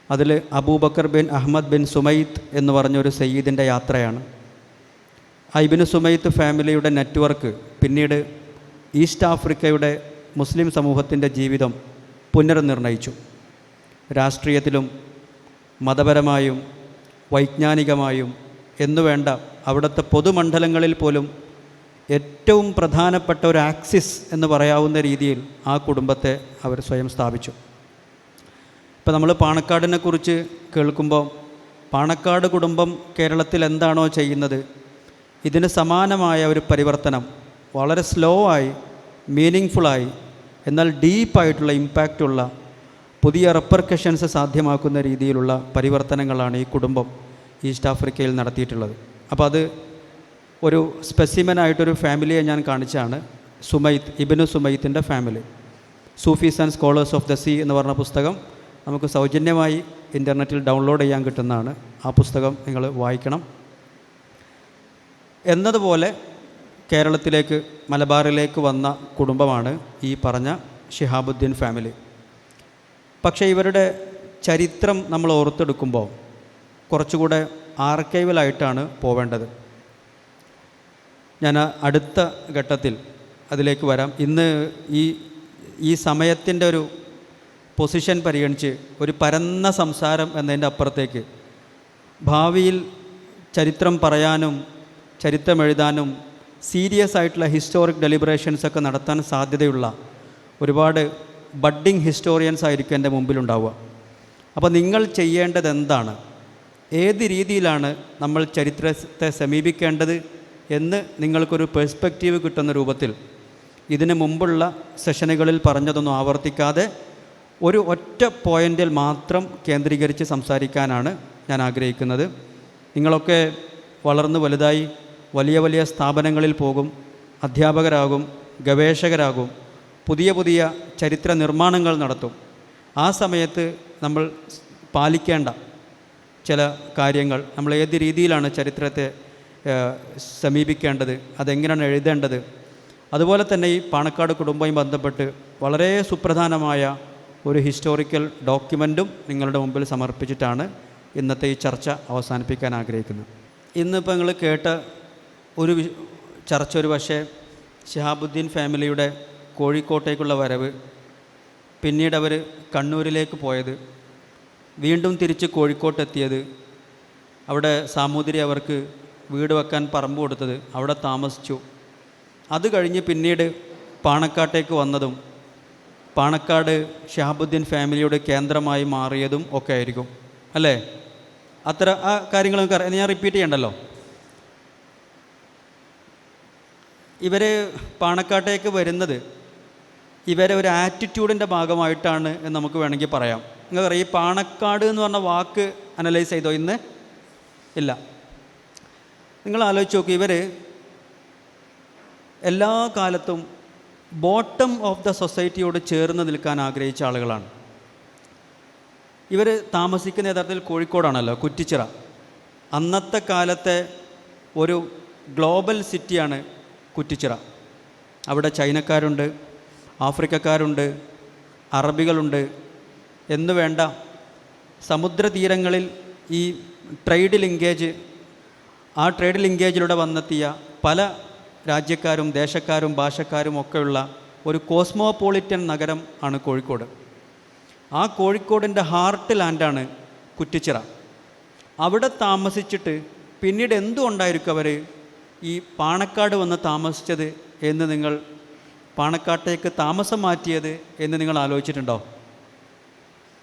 അതിൽ അബൂബക്കർ ബിൻ അഹമ്മദ് ബിൻ സുമൈത്ത് എന്ന് പറഞ്ഞൊരു സയ്യിദിൻ്റെ യാത്രയാണ്. ഇബ്നു സുമൈത്ത് ഫാമിലിയുടെ നെറ്റ്വർക്ക് പിന്നീട് ഈസ്റ്റ് ആഫ്രിക്കയുടെ മുസ്ലിം സമൂഹത്തിൻ്റെ ജീവിതം പുനർനിർണയിച്ചു. രാഷ്ട്രീയത്തിലും മതപരമായും വൈജ്ഞാനികമായും എന്നുവേണ്ട അവിടുത്തെ പൊതുമണ്ഡലങ്ങളിൽ പോലും ഏറ്റവും പ്രധാനപ്പെട്ട ഒരു ആക്സിസ് എന്ന് പറയാവുന്ന രീതിയിൽ ആ കുടുംബത്തെ അവർ സ്വയം സ്ഥാപിച്ചു. ഇപ്പോൾ നമ്മൾ പാണക്കാടിനെ കുറിച്ച് കേൾക്കുമ്പോൾ പാണക്കാട് കുടുംബം കേരളത്തിൽ എന്താണോ ചെയ്യുന്നത് ഇതിന് സമാനമായ ഒരു പരിവർത്തനം വളരെ സ്ലോ ആയി, മീനിങ്ഫുള്ളായി, എന്നാൽ ഡീപ്പായിട്ടുള്ള ഇമ്പാക്റ്റുള്ള പുതിയ റെപ്പർക്കഷൻസ് സാധ്യമാക്കുന്ന രീതിയിലുള്ള പരിവർത്തനങ്ങളാണ് ഈ കുടുംബം ഈസ്റ്റ് ആഫ്രിക്കയിൽ നടത്തിയിട്ടുള്ളത്. അപ്പോൾ അത് ഒരു സ്പെസിമനായിട്ടൊരു ഫാമിലിയെ ഞാൻ കാണിച്ചാണ്. സുമൈത്ത്, ഇബ്നു സുമൈത്തിൻ്റെ family. Sufis and scholars of the sea എന്ന് പറഞ്ഞ പുസ്തകം നമുക്ക് സൗജന്യമായി ഇൻ്റർനെറ്റിൽ ഡൗൺലോഡ് ചെയ്യാൻ കിട്ടുന്നതാണ്. ആ പുസ്തകം നിങ്ങൾ വായിക്കണം. എന്നതുപോലെ കേരളത്തിലേക്ക്, മലബാറിലേക്ക് വന്ന കുടുംബമാണ് ഈ പറഞ്ഞ ഷിഹാബുദ്ദീൻ ഫാമിലി. പക്ഷേ ഇവരുടെ ചരിത്രം നമ്മൾ ഓർത്തെടുക്കുമ്പോൾ കുറച്ചുകൂടെ ആർക്കൈവലായിട്ടാണ് പോവേണ്ടത്. ഞാൻ അടുത്ത ഘട്ടത്തിൽ അതിലേക്ക് വരാം. ഇന്ന് ഈ സമയത്തിൻ്റെ ഒരു പൊസിഷൻ പരിഗണിച്ച് ഒരു പരന്ന സംസാരം എന്നതിൻ്റെ അപ്പുറത്തേക്ക് ഭാവിയിൽ ചരിത്രം പറയാനും ചരിത്രം എഴുതാനും സീരിയസ് ആയിട്ടുള്ള ഹിസ്റ്റോറിക് ഡെലിബറേഷൻസൊക്കെ നടത്താൻ സാധ്യതയുള്ള ഒരുപാട് ബഡ്ഡിങ് ഹിസ്റ്റോറിയൻസ് ആയിരിക്കും എൻ്റെ മുമ്പിലുണ്ടാവുക. അപ്പോൾ നിങ്ങൾ ചെയ്യേണ്ടത് എന്താണ്, ഏത് രീതിയിലാണ് നമ്മൾ ചരിത്രത്തെ സമീപിക്കേണ്ടത് എന്ന് നിങ്ങൾക്കൊരു പെർസ്പെക്റ്റീവ് കിട്ടുന്ന രൂപത്തിൽ ഇതിനു മുമ്പുള്ള സെഷനുകളിൽ പറഞ്ഞതൊന്നും ആവർത്തിക്കാതെ ഒരു ഒറ്റ പോയിൻ്റിൽ മാത്രം കേന്ദ്രീകരിച്ച് സംസാരിക്കാനാണ് ഞാൻ ആഗ്രഹിക്കുന്നത്. നിങ്ങളൊക്കെ വളർന്ന് വലുതായി വലിയ വലിയ സ്ഥാപനങ്ങളിൽ പോകും, അധ്യാപകരാകും, ഗവേഷകരാകും, പുതിയ പുതിയ ചരിത്ര നിർമ്മാണങ്ങൾ നടത്തും. ആ സമയത്ത് നമ്മൾ പാലിക്കേണ്ട ചില കാര്യങ്ങൾ, നമ്മൾ ഏത് രീതിയിലാണ് ചരിത്രത്തെ സമീപിക്കേണ്ടത്, അതെങ്ങനെയാണ് എഴുതേണ്ടത്, അതുപോലെ തന്നെ ഈ പാണക്കാട് കുടുംബവുമായി ബന്ധപ്പെട്ട് വളരെ സുപ്രധാനമായ ഒരു ഹിസ്റ്റോറിക്കൽ ഡോക്യുമെൻറ്റും നിങ്ങളുടെ മുമ്പിൽ സമർപ്പിച്ചിട്ടാണ് ഇന്നത്തെ ഈ ചർച്ച അവസാനിപ്പിക്കാൻ ആഗ്രഹിക്കുന്നത്. ഇന്നിപ്പോൾ നിങ്ങൾ കേട്ട ഒരു ചർച്ച ഒരു പക്ഷേ ഷിഹാബുദ്ദീൻ ഫാമിലിയുടെ കോഴിക്കോട്ടേക്കുള്ള വരവ്, പിന്നീട് അവർ കണ്ണൂരിലേക്ക് പോയത്, വീണ്ടും തിരിച്ച് കോഴിക്കോട്ടെത്തിയത്, അവിടെ സാമൂതിരി അവർക്ക് വീട് വെക്കാൻ പറമ്പ് കൊടുത്തത്, അവിടെ താമസിച്ചു, അത് കഴിഞ്ഞ് പിന്നീട് പാണക്കാട്ടേക്ക് വന്നതും പാണക്കാട് ഷിഹാബുദ്ദീൻ ഫാമിലിയുടെ കേന്ദ്രമായി മാറിയതും ഒക്കെ ആയിരിക്കും അല്ലേ? അത്ര ആ കാര്യങ്ങൾ ഞാൻ റിപ്പീറ്റ് ചെയ്യണ്ടല്ലോ. ഇവർ പാണക്കാട്ടേക്ക് വരുന്നത് ഇവരെ ഒരു ആറ്റിറ്റ്യൂഡിൻ്റെ ഭാഗമായിട്ടാണ് എന്ന് നമുക്ക് വേണമെങ്കിൽ പറയാം. നിങ്ങൾക്കറിയാം, ഈ പാണക്കാട് എന്ന് പറഞ്ഞ വാക്ക് അനലൈസ് ചെയ്തോ? ഇന്ന് ഇല്ല. നിങ്ങൾ ആലോചിച്ച് നോക്കി, ഇവർ എല്ലാ കാലത്തും ബോട്ടം ഓഫ് ദ സൊസൈറ്റിയോട് ചേർന്ന് നിൽക്കാൻ ആഗ്രഹിച്ച ആളുകളാണ്. ഇവർ താമസിക്കുന്ന യഥാർത്ഥത്തിൽ കോഴിക്കോടാണല്ലോ, കുറ്റിച്ചിറ. അന്നത്തെ കാലത്തെ ഒരു ഗ്ലോബൽ സിറ്റിയാണ് കുറ്റിച്ചിറ. അവിടെ ചൈനക്കാരുണ്ട്, ആഫ്രിക്കക്കാരുണ്ട്, അറബികളുണ്ട് എന്ന് വേണ്ട സമുദ്രതീരങ്ങളിൽ ഈ ട്രേഡ് ലിങ്കേജ്, ആ ട്രേഡ് ലിങ്കേജിലൂടെ വന്നെത്തിയ പല രാജ്യക്കാരും ദേശക്കാരും ഭാഷക്കാരും ഒക്കെയുള്ള ഒരു കോസ്മോപോളിറ്റൻ നഗരം ആണ് കോഴിക്കോട്. ആ കോഴിക്കോടിൻ്റെ ഹാർട്ട് ലാൻഡാണ് കുറ്റിച്ചിറ. അവിടെ താമസിച്ചിട്ട് പിന്നീട് എന്തുകൊണ്ടായിരിക്കും അവർ ഈ പാണക്കാട് വന്ന് താമസിച്ചത് എന്ന് നിങ്ങൾ, പാണക്കാട്ടേക്ക് താമസം മാറ്റിയത് എന്ന് നിങ്ങൾ ആലോചിച്ചിട്ടുണ്ടോ?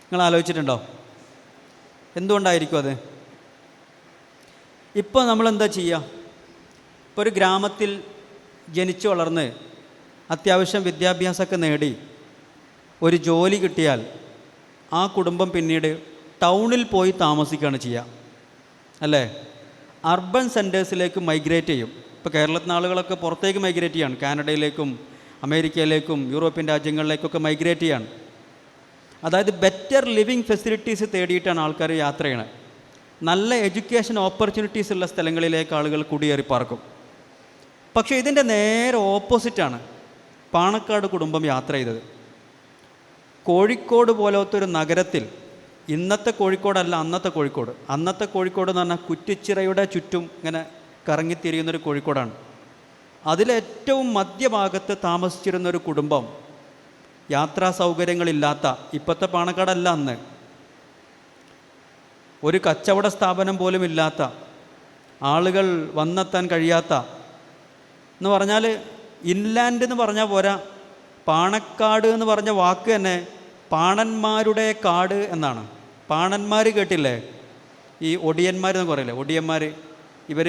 നിങ്ങൾ ആലോചിച്ചിട്ടുണ്ടോ എന്തുകൊണ്ടായിരിക്കും അത്? ഇപ്പോൾ നമ്മളെന്താ ചെയ്യുക? ഇപ്പോൾ ഒരു ഗ്രാമത്തിൽ ജനിച്ചു വളർന്ന് അത്യാവശ്യം വിദ്യാഭ്യാസമൊക്കെ നേടി ഒരു ജോലി കിട്ടിയാൽ ആ കുടുംബം പിന്നീട് ടൗണിൽ പോയി താമസിക്കുകയാണ് ചെയ്യുക അല്ലേ? അർബൻ സെൻറ്റേഴ്സിലേക്ക് മൈഗ്രേറ്റ് ചെയ്യും. ഇപ്പോൾ കേരളത്തിലെ ആളുകളൊക്കെ പുറത്തേക്ക് മൈഗ്രേറ്റ് ചെയ്യാണ്, കാനഡയിലേക്കും അമേരിക്കയിലേക്കും യൂറോപ്യൻ രാജ്യങ്ങളിലേക്കൊക്കെ മൈഗ്രേറ്റ് ചെയ്യാണ്. അതായത് ബെറ്റർ ലിവിങ് ഫെസിലിറ്റീസ് തേടിയിട്ടാണ് ആൾക്കാർ യാത്ര ചെയ്യണത്. നല്ല എഡ്യൂക്കേഷൻ ഓപ്പർച്യൂണിറ്റീസ് ഉള്ള സ്ഥലങ്ങളിലേക്ക് ആളുകൾ കുടിയേറി പാർക്കും. പക്ഷേ ഇതിൻ്റെ നേരെ ഓപ്പോസിറ്റാണ് പാണക്കാട് കുടുംബം യാത്ര ചെയ്തത്. കോഴിക്കോട് പോലത്തെ ഒരു നഗരത്തിൽ, ഇന്നത്തെ കോഴിക്കോടല്ല അന്നത്തെ കോഴിക്കോട്. അന്നത്തെ കോഴിക്കോട് എന്ന് പറഞ്ഞാൽ കുറ്റിച്ചിറയുടെ ചുറ്റും ഇങ്ങനെ കറങ്ങിത്തിരിയുന്നൊരു കോഴിക്കോടാണ്. അതിലേറ്റവും മധ്യഭാഗത്ത് താമസിച്ചിരുന്നൊരു കുടുംബം, യാത്രാ സൗകര്യങ്ങളില്ലാത്ത, ഇപ്പോഴത്തെ പാണക്കാടല്ല അന്ന്, ഒരു കച്ചവട സ്ഥാപനം പോലും ഇല്ലാത്ത, ആളുകൾ വന്നെത്താൻ കഴിയാത്ത, എന്ന് പറഞ്ഞാൽ ഇൻലാൻഡ് എന്ന് പറഞ്ഞാൽ പോരാ, പാണക്കാട് എന്ന് പറഞ്ഞ വാക്ക് തന്നെ പാണന്മാരുടെ കാട് എന്നാണ്. പാണന്മാർ കേട്ടില്ലേ? ഈ ഒടിയന്മാരെന്ന് പറയില്ലേ, ഒടിയന്മാർ, ഇവർ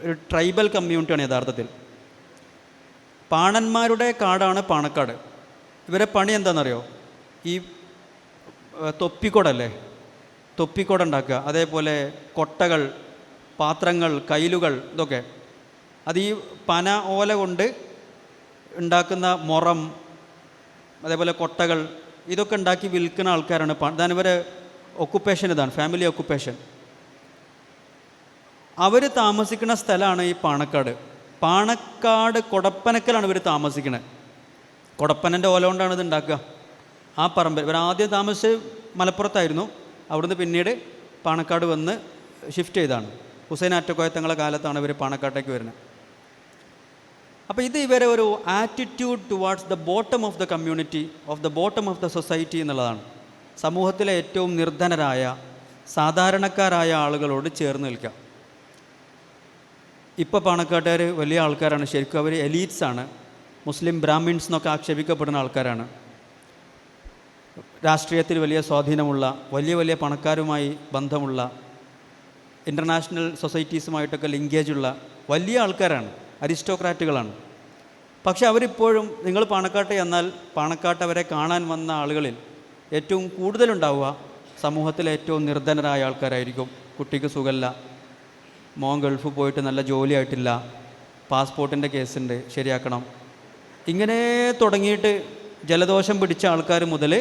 ഒരു ട്രൈബൽ കമ്മ്യൂണിറ്റിയാണ് യഥാർത്ഥത്തിൽ. പാണന്മാരുടെ കാടാണ് പാണക്കാട്. ഇവരെ പണി എന്താണെന്നറിയോ? ഈ തൊപ്പിക്കൊടല്ലേ, തൊപ്പിക്കൊട ഉണ്ടാക്കുക, അതേപോലെ കൊട്ടകൾ, പാത്രങ്ങൾ, കൈലുകൾ, ഇതൊക്കെ അത് ഈ പന ഓല കൊണ്ട് ഉണ്ടാക്കുന്ന മുറം, അതേപോലെ കൊട്ടകൾ, ഇതൊക്കെ ഉണ്ടാക്കി വിൽക്കുന്ന ആൾക്കാരാണ്. ഇതാണ് ഇവരെ ഒക്കുപ്പേഷൻ, ഇതാണ് ഫാമിലി ഒക്കുപ്പേഷൻ. അവർ താമസിക്കുന്ന സ്ഥലമാണ് ഈ പാണക്കാട്. പാണക്കാട് കൊടപ്പനക്കലാണ് ഇവർ താമസിക്കുന്നത്. കൊടപ്പനൻ്റെ ഓല കൊണ്ടാണ് ഇത് ഉണ്ടാക്കുക. ആ പറമ്പിൽ ഇവർ ആദ്യം താമസിച്ച് മലപ്പുറത്തായിരുന്നു. അവിടുന്ന് പിന്നീട് പാണക്കാട് വന്ന് ഷിഫ്റ്റ് ചെയ്താണ്. ഹുസൈൻ ആറ്റക്കോയ തങ്ങളുടെ കാലത്താണ് ഇവർ പാണക്കാട്ടേക്ക് വരുന്നത്. അപ്പോൾ ഇത് ഇവരെ ഒരു attitude towards the bottom of the community, of the bottom of the society എന്നുള്ളതാണ്. സമൂഹത്തിലെ ഏറ്റവും നിർധനരായ സാധാരണക്കാരായ ആളുകളോട് ചേർന്ന് നിൽക്കുക. ഇപ്പോൾ പാണക്കാട്ടുകാർ വലിയ ആൾക്കാരാണ്, ശരിക്കും അവർ എലീറ്റ്സാണ്. മുസ്ലിം ബ്രാഹ്മിൻസ് എന്നൊക്കെ ആക്ഷേപിക്കപ്പെടുന്ന ആൾക്കാരാണ്. രാഷ്ട്രീയത്തിൽ വലിയ സ്വാധീനമുള്ള, വലിയ വലിയ പണക്കാരുമായി ബന്ധമുള്ള, ഇൻ്റർനാഷണൽ സൊസൈറ്റീസുമായിട്ടൊക്കെ ലിങ്കേജുള്ള വലിയ ആൾക്കാരാണ്, അരിസ്റ്റോക്രാറ്റുകളാണ്. പക്ഷെ അവരിപ്പോഴും, നിങ്ങൾ പാണക്കാട്ട് ചെന്നാൽ പാണക്കാട്ട് അവരെ കാണാൻ വന്ന ആളുകളിൽ ഏറ്റവും കൂടുതലുണ്ടാവുക സമൂഹത്തിലെ ഏറ്റവും നിർധനരായ ആൾക്കാരായിരിക്കും. കുട്ടിക്ക് സുഖമില്ല, മോൻ ഗൾഫ് പോയിട്ട് നല്ല ജോലിയായിട്ടില്ല, പാസ്പോർട്ടിൻ്റെ കേസുണ്ട് ശരിയാക്കണം, ഇങ്ങനെ തുടങ്ങിയിട്ട് ജലദോഷം പിടിച്ച ആൾക്കാർ മുതൽ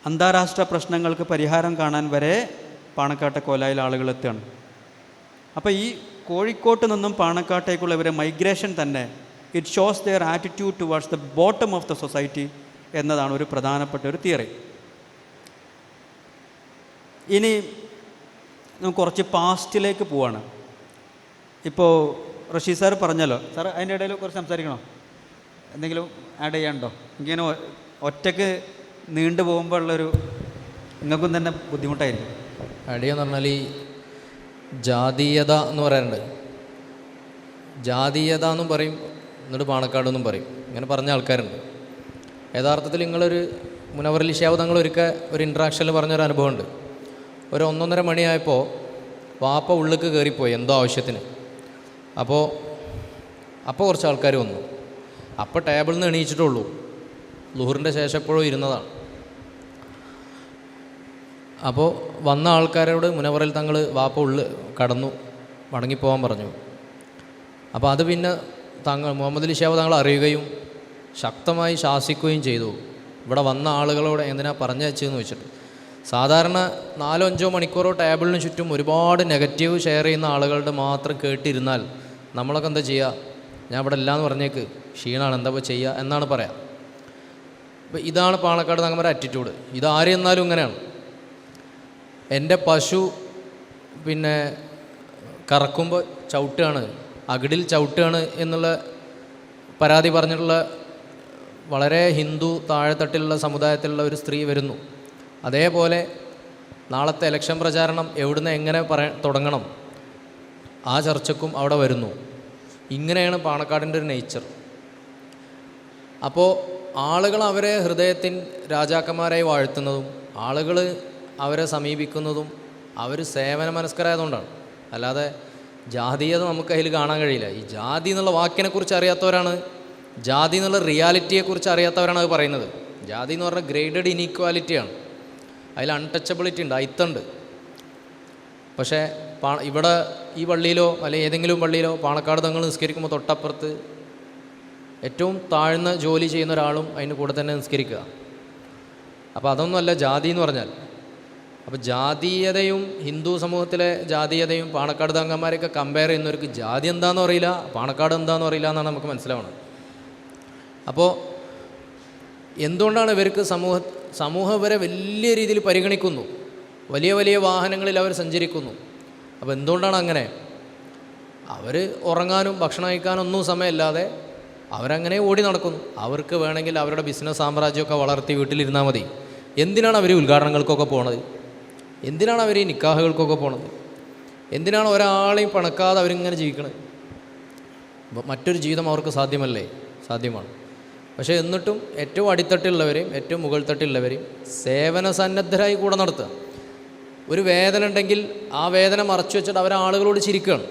അന്താരാഷ്ട്ര പ്രശ്നങ്ങൾക്ക് പരിഹാരം കാണാൻ വരെ പാണക്കാട്ടെ കോലായിൽ ആളുകൾ എത്തുകയാണ്. അപ്പോൾ ഈ കോഴിക്കോട്ട് നിന്നും പാണക്കാട്ടേക്കുള്ള ഇവരെ മൈഗ്രേഷൻ തന്നെ it shows their attitude towards the bottom of the society എന്നതാണ് ഒരു പ്രധാനപ്പെട്ട ഒരു തിയറി. ഇനി നമുക്ക് കുറച്ച് പാസ്റ്റിലേക്ക് പോവാണ്. ഇപ്പോൾ റഷീദ് സാർ പറഞ്ഞല്ലോ, സാർ അതിൻ്റെ ഇടയിൽ കുറച്ച് സംസാരിക്കണോ? എന്തെങ്കിലും ആഡ് ചെയ്യാനുണ്ടോ? ഇങ്ങനെ ഒറ്റയ്ക്ക് നീണ്ടു പോകുമ്പോൾ ഉള്ളൊരു നിങ്ങൾക്കും തന്നെ ബുദ്ധിമുട്ടായിരിക്കും. ആഡ് ചെയ്യാന്ന് പറഞ്ഞാൽ ഈ ജാതീയത എന്ന് പറയാറുണ്ട്. ജാതീയത എന്നും പറയും, എന്നിട്ട് പാണക്കാടെന്നും പറയും. ഇങ്ങനെ പറഞ്ഞ ആൾക്കാരുണ്ട്. യഥാർത്ഥത്തിൽ നിങ്ങളൊരു മുനവറലി ശിഹാബ് തങ്ങൾ ഒരിക്കൽ ഒരു ഇൻട്രാക്ഷനിൽ പറഞ്ഞൊരു അനുഭവമുണ്ട്. ഒരു 1:30 മണിയായപ്പോൾ വാപ്പ ഉള്ളിലേക്ക് കയറിപ്പോയി എന്തോ ആവശ്യത്തിന്. അപ്പോൾ കുറച്ച് ആൾക്കാർ വന്നു. അപ്പോൾ ടേബിളിൽ നിന്ന് എണീച്ചിട്ടുള്ളൂ. ലുഹറിൻ്റെ ശേഷം എപ്പോഴും ഇരുന്നതാണ്. അപ്പോൾ വന്ന ആൾക്കാരോട് മുനവറൽ തങ്ങൾ വാപ്പ ഉള്ളിൽ കടന്നു മടങ്ങിപ്പോകാൻ പറഞ്ഞു. അപ്പോൾ അത് പിന്നെ മുഹമ്മദ് അലി ശിഹാബ് തങ്ങൾ അറിയുകയും ശക്തമായി ശാസിക്കുകയും ചെയ്തു. ഇവിടെ വന്ന ആളുകളോട് എന്തിനാ പറഞ്ഞു വെച്ചതെന്ന് വെച്ചിട്ട്. സാധാരണ 4-5 മണിക്കൂറോ ടേബിളിന് ചുറ്റും ഒരുപാട് നെഗറ്റീവ് ഷെയർ ചെയ്യുന്ന ആളുകളുടെ മാത്രം കേട്ടിരുന്നാൽ നമ്മളൊക്കെ എന്താ ചെയ്യുക? ഞാൻ ഇവിടെ ഇല്ലയെന്ന് പറഞ്ഞേക്ക്, ക്ഷീണമാണ്, എന്താ ചെയ്യുക എന്നാണ് പറയാം. അപ്പോൾ ഇതാണ് പാണക്കാട് തങ്ങന്മാരുടെ ആറ്റിറ്റ്യൂഡ്. ഇതാരും എന്നാലും ഇങ്ങനെയാണ്. എൻ്റെ പശു പിന്നെ കറക്കുമ്പോൾ ചവിട്ടുകയാണ്, അകിടിൽ ചവിട്ടുകയാണ് എന്നുള്ള പരാതി പറഞ്ഞിട്ടുള്ള വളരെ ഹിന്ദു താഴെത്തട്ടിലുള്ള സമുദായത്തിലുള്ള ഒരു സ്ത്രീ വരുന്നു. അതേപോലെ നാളത്തെ ഇലക്ഷൻ പ്രചാരണം എവിടുന്ന് എങ്ങനെ തുടങ്ങണം, ആ ചർച്ചക്കും അവിടെ വരുന്നു. ഇങ്ങനെയാണ് പാണക്കാടിൻ്റെ ഒരു നേച്ചർ. അപ്പോൾ ആളുകൾ അവരെ ഹൃദയത്തിൻ രാജാക്കന്മാരായി വാഴ്ത്തുന്നതും ആളുകൾ അവരെ സമീപിക്കുന്നതും അവർ സേവന മനസ്കരായതുകൊണ്ടാണ്. അല്ലാതെ ജാതീയത നമുക്ക് അതിൽ കാണാൻ കഴിയില്ല. ഈ ജാതി എന്നുള്ള വാക്കിനെക്കുറിച്ച് അറിയാത്തവരാണ്, ജാതി എന്നുള്ള റിയാലിറ്റിയെക്കുറിച്ച് അറിയാത്തവരാണ് അത് പറയുന്നത്. ജാതി എന്ന് പറഞ്ഞാൽ ഗ്രേഡഡ് ഇനീക്വാലിറ്റിയാണ്. അതിൽ അൺടച്ചബിലിറ്റി ഉണ്ട്, അയിത്തുണ്ട്. പക്ഷേ ഇവിടെ ഈ പള്ളിയിലോ അല്ലെങ്കിൽ ഏതെങ്കിലും പള്ളിയിലോ പാണക്കാട് തങ്ങൾ നിസ്കരിക്കുമ്പോൾ തൊട്ടപ്പുറത്ത് ഏറ്റവും താഴ്ന്ന ജോലി ചെയ്യുന്ന ഒരാളും അതിന് കൂടെ തന്നെ നിസ്കരിക്കുക. അപ്പോൾ അതൊന്നുമല്ല ജാതി എന്ന് പറഞ്ഞാൽ. അപ്പോൾ ജാതീയതയും ഹിന്ദു സമൂഹത്തിലെ ജാതീയതയും പാണക്കാട് തങ്ങന്മാരെയൊക്കെ കമ്പയർ ചെയ്യുന്നവർക്ക് ജാതി എന്താണെന്ന് അറിയില്ല, പാണക്കാട് എന്താണെന്ന് അറിയില്ല എന്നാണ് നമുക്ക് മനസ്സിലാവുന്നത്. അപ്പോൾ എന്തുകൊണ്ടാണ് ഇവർക്ക് സമൂഹം ഇവരെ വലിയ രീതിയിൽ പരിഗണിക്കുന്നു, വലിയ വലിയ വാഹനങ്ങളിൽ അവർ സഞ്ചരിക്കുന്നു. അപ്പോൾ എന്തുകൊണ്ടാണ് അങ്ങനെ? അവർ ഉറങ്ങാനും ഭക്ഷണം കഴിക്കാനും ഒന്നും സമയമില്ലാതെ അവരങ്ങനെ ഓടി നടക്കുന്നു. അവർക്ക് വേണമെങ്കിൽ അവരുടെ ബിസിനസ് സാമ്രാജ്യമൊക്കെ വളർത്തി വീട്ടിലിരുന്നാൽ മതി. എന്തിനാണ് അവർ ഉദ്ഘാടനങ്ങൾക്കൊക്കെ പോണത്? എന്തിനാണ് അവർ ഈ നിക്കാഹുകൾക്കൊക്കെ പോണത്? എന്തിനാണ് ഒരാളെയും പണക്കാതെ അവരിങ്ങനെ ജീവിക്കണത്? മറ്റൊരു ജീവിതം അവർക്ക് സാധ്യമല്ലേ? സാധ്യമാണ്. പക്ഷേ എന്നിട്ടും ഏറ്റവും അടിത്തട്ടിലുള്ളവരെയും ഏറ്റവും മുകൾ തട്ടിലുള്ളവരെയും സേവന സന്നദ്ധരായി കൂടെ നടത്തുക. ഒരു വേദന ഉണ്ടെങ്കിൽ ആ വേദന മറച്ചു വെച്ചിട്ട് അവരാളുകളോട് ചിരിക്കുകയാണ്.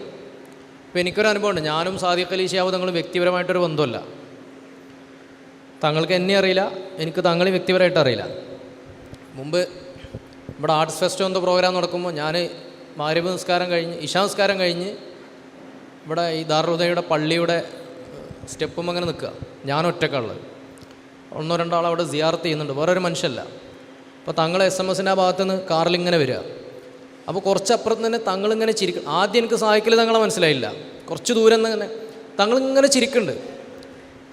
ഇപ്പോൾ എനിക്കൊരു അനുഭവമുണ്ട്. ഞാനും സാദിഖ് അലി ശിഹാബ് തങ്ങളും വ്യക്തിപരമായിട്ടൊരു ബന്ധമല്ല. തങ്ങൾക്ക് എന്നെ അറിയില്ല, എനിക്ക് തങ്ങളെ വ്യക്തിപരമായിട്ട് അറിയില്ല. മുമ്പ് ഇവിടെ ആർട്സ് ഫെസ്റ്റോ എന്തോ പ്രോഗ്രാം നടക്കുമ്പോൾ ഞാൻ മഗ്‌രിബ് നിസ്കാരം കഴിഞ്ഞ് ഇശാ നിസ്കാരം കഴിഞ്ഞ് ഇവിടെ ഈ ദാറുൽ പള്ളിയുടെ സ്റ്റെപ്പും അങ്ങനെ നിൽക്കുക. ഞാൻ ഒറ്റക്കുള്ളത്, 1-2 ആൾ അവിടെ സിയാറത്ത് ചെയ്യുന്നുണ്ട്, വേറൊരു മനുഷ്യല്ല. അപ്പോൾ തങ്ങൾ SMS-ൻ്റെ ആ ഭാഗത്ത് നിന്ന് കാറിലിങ്ങനെ വരിക. അപ്പോൾ കുറച്ചപ്പുറത്ത് തന്നെ തങ്ങളിങ്ങനെ ചിരിക്കും. ആദ്യം എനിക്ക് സാഹിക്കിൽ തങ്ങളെ മനസ്സിലായില്ല, കുറച്ച് ദൂരം നിന്ന് തന്നെ തങ്ങളിങ്ങനെ ചിരിക്കുന്നുണ്ട്.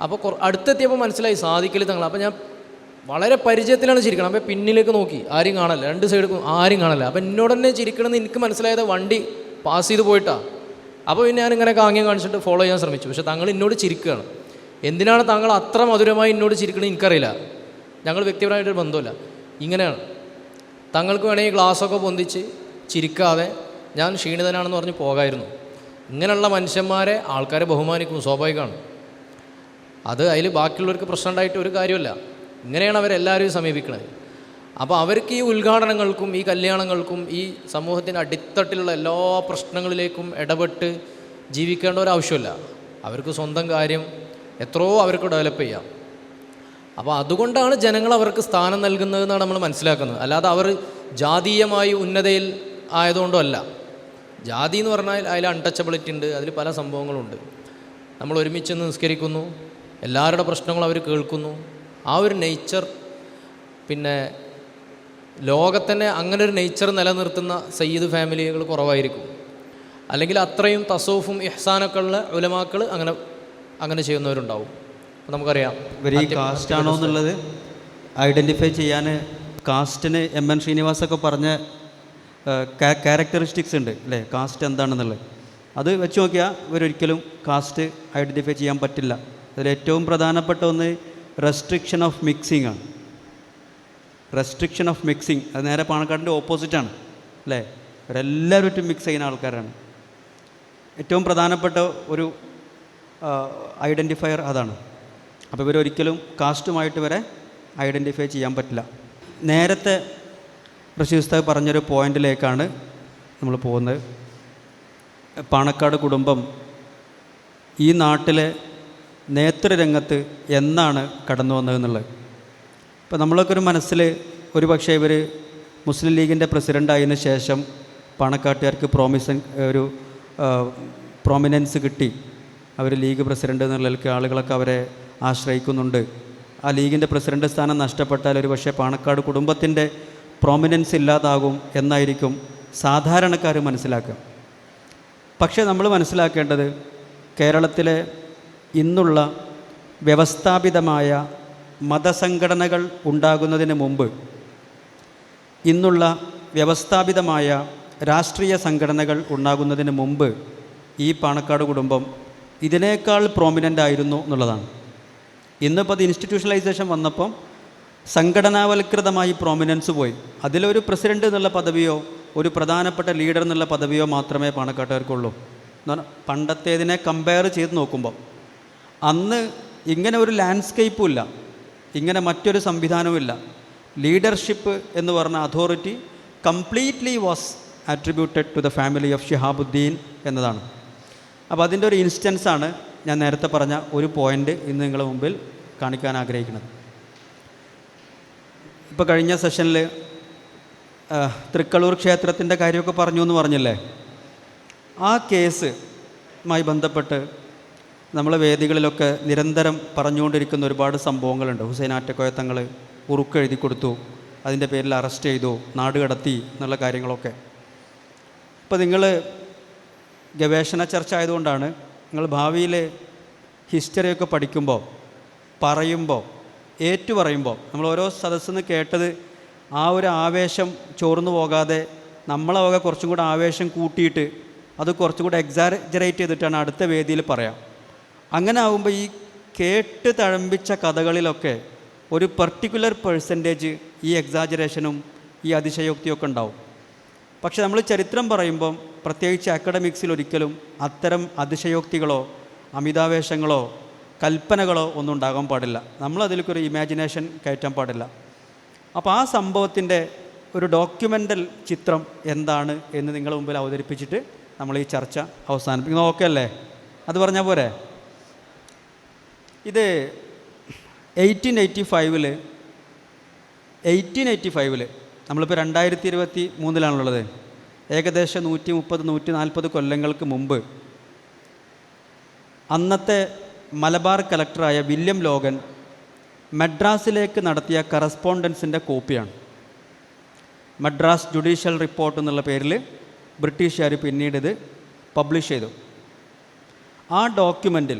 അപ്പോൾ അടുത്തെത്തിയപ്പോൾ മനസ്സിലായി സാധിക്കൽ തങ്ങൾ. അപ്പോൾ ഞാൻ വളരെ പരിചയത്തിലാണ് ചിരിക്കണം. അപ്പോൾ പിന്നിലേക്ക് നോക്കി, ആരും കാണല്ല, 2 സൈഡ് ആരും കാണല്ല. അപ്പോൾ എന്നോട് തന്നെ ചിരിക്കണമെന്ന് എനിക്ക് മനസ്സിലായത് വണ്ടി പാസ് ചെയ്ത് പോയിട്ടാണ്. അപ്പോൾ പിന്നെ ഞാനിങ്ങനെ കാങ്യം കാണിച്ചിട്ട് ഫോളോ ചെയ്യാൻ ശ്രമിച്ചു. പക്ഷേ തങ്ങൾ എന്നോട് ചിരിക്കുകയാണ്. എന്തിനാണ് തങ്ങൾ അത്ര മധുരമായി എന്നോട് ചിരിക്കണമെന്ന് എനിക്കറിയില്ല. ഞങ്ങൾ വ്യക്തിപരമായിട്ടൊരു ബന്ധമില്ല. ഇങ്ങനെയാണ്. തങ്ങൾക്ക് വേണമെങ്കിൽ ഗ്ലാസ്സൊക്കെ പൊന്തിച്ച് ചിരിക്കാതെ ഞാൻ ക്ഷീണിതനാണെന്ന് പറഞ്ഞ് പോകായിരുന്നു. ഇങ്ങനെയുള്ള മനുഷ്യന്മാരെ ആൾക്കാരെ ബഹുമാനിക്കും, സ്വാഭാവികമാണ്. അത് അതിൽ ബാക്കിയുള്ളവർക്ക് പ്രശ്നം ഉണ്ടായിട്ട് ഒരു കാര്യമില്ല. ഇങ്ങനെയാണ് അവരെല്ലാവരും സമീപിക്കുന്നത്. അപ്പോൾ അവർക്ക് ഈ ഉദ്ഘാടനങ്ങൾക്കും ഈ കല്യാണങ്ങൾക്കും ഈ സമൂഹത്തിൻ്റെ അടിത്തട്ടിലുള്ള എല്ലാ പ്രശ്നങ്ങളിലേക്കും ഇടപെട്ട് ജീവിക്കേണ്ട ഒരു ആവശ്യമില്ല. അവർക്ക് സ്വന്തം കാര്യം എത്രയോ അവർക്ക് ഡെവലപ്പ് ചെയ്യാം. അപ്പോൾ അതുകൊണ്ടാണ് ജനങ്ങൾ അവർക്ക് സ്ഥാനം നൽകുന്നതെന്നാണ് നമ്മൾ മനസ്സിലാക്കുന്നത്. അല്ലാതെ അവർ ജാതീയമായി ഉന്നതയിൽ ആയതുകൊണ്ടും അല്ല. ജാതി എന്ന് പറഞ്ഞാൽ അതിൽ അൺടച്ചബിലിറ്റി ഉണ്ട്, അതിൽ പല സംഭവങ്ങളുണ്ട്. നമ്മൾ ഒരുമിച്ച് നിസ്കരിക്കുന്നു, എല്ലാവരുടെ പ്രശ്നങ്ങളും അവർ കേൾക്കുന്നു. ആ ഒരു നേച്ചർ, പിന്നെ ലോകത്തന്നെ അങ്ങനെ ഒരു നേച്ചർ നിലനിർത്തുന്ന സയ്യിദ് ഫാമിലികൾ കുറവായിരിക്കും. അല്ലെങ്കിൽ അത്രയും തസൂഫും ഇഹ്സാനൊക്കെ ഉള്ള ഉലമാക്കൾ അങ്ങനെ ചെയ്യുന്നവരുണ്ടാവും. അപ്പോൾ നമുക്കറിയാം ഇവർ ഈ കാസ്റ്റ് ആണോ എന്നുള്ളത് ഐഡൻറ്റിഫൈ ചെയ്യാൻ കാസ്റ്റിന് MN ശ്രീനിവാസൊക്കെ പറഞ്ഞ ക്യാരക്ടറിസ്റ്റിക്സ് ഉണ്ട് അല്ലേ, കാസ്റ്റ് എന്താണെന്നുള്ളത്. അത് വെച്ച് നോക്കിയാൽ ഇവരൊരിക്കലും കാസ്റ്റ് ഐഡൻറ്റിഫൈ ചെയ്യാൻ പറ്റില്ല. അതിലേറ്റവും പ്രധാനപ്പെട്ട ഒന്ന് റെസ്ട്രിക്ഷൻ ഓഫ് മിക്സിംഗ് ആണ്. റെസ്ട്രിക്ഷൻ ഓഫ് മിക്സിങ് അത് നേരെ പാണക്കാടിൻ്റെ ഓപ്പോസിറ്റാണ് അല്ലേ. ഇവരെല്ലാവരും മിക്സ് ചെയ്യുന്ന ആൾക്കാരാണ്. ഏറ്റവും പ്രധാനപ്പെട്ട ഒരു ഐഡൻറ്റിഫയർ അതാണ്. അപ്പോൾ ഇവരൊരിക്കലും കാസ്റ്റുമായിട്ട് വരെ ഐഡൻറ്റിഫൈ ചെയ്യാൻ പറ്റില്ല. നേരത്തെ റഷീദ് ഉസ്താദ് പറഞ്ഞൊരു പോയിന്റിലേക്കാണ് നമ്മൾ പോകുന്നത്. പാണക്കാട് കുടുംബം ഈ നാട്ടിലെ നേതൃരംഗത്ത് എന്നാണ് കടന്നു വന്നതെന്നുള്ളത്. ഇപ്പോൾ നമ്മളൊക്കെ ഒരു മനസ്സിൽ ഒരു പക്ഷേ ഇവർ മുസ്ലിം ലീഗിൻ്റെ പ്രസിഡൻ്റായതിനു ശേഷം പാണക്കാട്ടുകാർക്ക് പ്രോമിനൻസ് കിട്ടി, അവർ ലീഗ് പ്രസിഡൻ്റ് എന്നുള്ളതിലേക്ക് ആളുകളൊക്കെ അവരെ ആശ്രയിക്കുന്നുണ്ട്. ആ ലീഗിൻ്റെ പ്രസിഡൻ്റ് സ്ഥാനം നഷ്ടപ്പെട്ടാൽ ഒരു പക്ഷേ പാണക്കാട് കുടുംബത്തിൻ്റെ പ്രോമിനൻസ് ഇല്ലാതാകും എന്നായിരിക്കും സാധാരണക്കാർ മനസ്സിലാക്കുക. പക്ഷേ നമ്മൾ മനസ്സിലാക്കേണ്ടത് കേരളത്തിലെ ഇന്നുള്ള വ്യവസ്ഥാപിതമായ മതസംഘടനകൾ ഉണ്ടാകുന്നതിന് മുമ്പ്, ഇന്നുള്ള വ്യവസ്ഥാപിതമായ രാഷ്ട്രീയ സംഘടനകൾ ഉണ്ടാകുന്നതിന് മുമ്പ് ഈ പാണക്കാട് കുടുംബം ഇതിനേക്കാൾ പ്രോമിനൻ്റ് ആയിരുന്നു എന്നുള്ളതാണ്. ഇന്നിപ്പോൾ അത് ഇൻസ്റ്റിറ്റ്യൂഷണലൈസേഷൻ വന്നപ്പം സംഘടനാവൽകൃതമായി പ്രോമിനൻസ് പോയി. അതിലൊരു പ്രസിഡൻ്റ് എന്നുള്ള പദവിയോ ഒരു പ്രധാനപ്പെട്ട ലീഡർ എന്നുള്ള പദവിയോ മാത്രമേ പാണക്കാട്ടുകാർക്കുള്ളൂ. എന്ന് പറഞ്ഞാൽ പണ്ടത്തേതിനെ കമ്പയർ ചെയ്ത് നോക്കുമ്പോൾ അന്ന് ഇങ്ങനെ ഒരു ലാൻഡ്സ്കേപ്പും ഇല്ല, ഇങ്ങനെ മറ്റൊരു സംവിധാനവും ഇല്ല. ലീഡർഷിപ്പ് എന്ന് പറഞ്ഞ authority completely was attributed to the family of Shihabuddin എന്നതാണ്. അപ്പോൾ അതിൻ്റെ ഒരു ഇൻസ്റ്റൻസാണ് ഞാൻ നേരത്തെ പറഞ്ഞ ഒരു പോയിൻ്റ് ഇന്ന് നിങ്ങളുടെ മുമ്പിൽ കാണിക്കാൻ ആഗ്രഹിക്കുന്നത്. ഇപ്പോൾ കഴിഞ്ഞ സെഷനിൽ തൃക്കളൂർ ക്ഷേത്രത്തിൻ്റെ കാര്യമൊക്കെ പറഞ്ഞു എന്ന് പറഞ്ഞില്ലേ, ആ കേസുമായി ബന്ധപ്പെട്ട് നമ്മളെ വേദികളിലൊക്കെ നിരന്തരം പറഞ്ഞുകൊണ്ടിരിക്കുന്ന ഒരുപാട് സംഭവങ്ങളുണ്ട്. ഹുസൈൻ ആറ്റക്കോയ തങ്ങൾ ഉറുക്കെഴുതി കൊടുത്തു, അതിൻ്റെ പേരിൽ അറസ്റ്റ് ചെയ്തു, നാട് കടത്തി എന്നുള്ള കാര്യങ്ങളൊക്കെ. ഇപ്പോൾ നിങ്ങൾ ഗവേഷണ ചർച്ച ആയതുകൊണ്ടാണ് നിങ്ങൾ ഭാവിയിൽ ഹിസ്റ്ററിയൊക്കെ പഠിക്കുമ്പോൾ ഏറ്റുപറയുമ്പോൾ നമ്മൾ ഓരോ സദസ്സിൽ നിന്ന് കേട്ടത് ആ ഒരു ആവേശം ചോർന്നു പോകാതെ നമ്മളെ വക കുറച്ചും കൂടെ ആവേശം കൂട്ടിയിട്ട് അത് കുറച്ചും കൂടെ എക്സാജറേറ്റ് ചെയ്തിട്ടാണ് അടുത്ത വേദിയിൽ പറയാം. അങ്ങനെ ആകുമ്പോൾ ഈ കേട്ട് തഴമ്പിച്ച കഥകളിലൊക്കെ ഒരു പെർട്ടിക്കുലർ പെർസെൻറ്റേജ് ഈ എക്സാജറേഷനും ഈ അതിശയോക്തിയൊക്കെ ഉണ്ടാവും. പക്ഷെ നമ്മൾ ചരിത്രം പറയുമ്പം പ്രത്യേകിച്ച് അക്കാഡമിക്സിൽ ഒരിക്കലും അത്തരം അതിശയോക്തികളോ അമിതാവേശങ്ങളോ കൽപ്പനകളോ ഒന്നും ഉണ്ടാകാൻ പാടില്ല. നമ്മളതിലേക്കൊരു ഇമാജിനേഷൻ കയറ്റാൻ പാടില്ല. അപ്പോൾ ആ സംഭവത്തിൻ്റെ ഒരു ഡോക്യുമെൻ്റൽ ചിത്രം എന്താണ് എന്ന് നിങ്ങളുടെ മുമ്പിൽ അവതരിപ്പിച്ചിട്ട് നമ്മൾ ഈ ചർച്ച അവസാനിപ്പിക്കുന്നത്. ഓക്കെ അല്ലേ? അത് പറഞ്ഞാൽ പോരെ? ഇത് 1885 നമ്മളിപ്പോൾ 2023 ഏകദേശം 130-140 കൊല്ലങ്ങൾക്ക് മുമ്പ് അന്നത്തെ മലബാർ കലക്ടറായ വില്യം ലോഗൻ മദ്രാസിലേക്ക് നടത്തിയ കറസ്പോണ്ടൻസിൻ്റെ കോപ്പിയാണ്. മദ്രാസ് ജുഡീഷ്യൽ റിപ്പോർട്ട് എന്നുള്ള പേരിൽ ബ്രിട്ടീഷുകാർ പിന്നീട് ഇത് പബ്ലിഷ് ചെയ്തു. ആ ഡോക്യുമെൻറ്റിൽ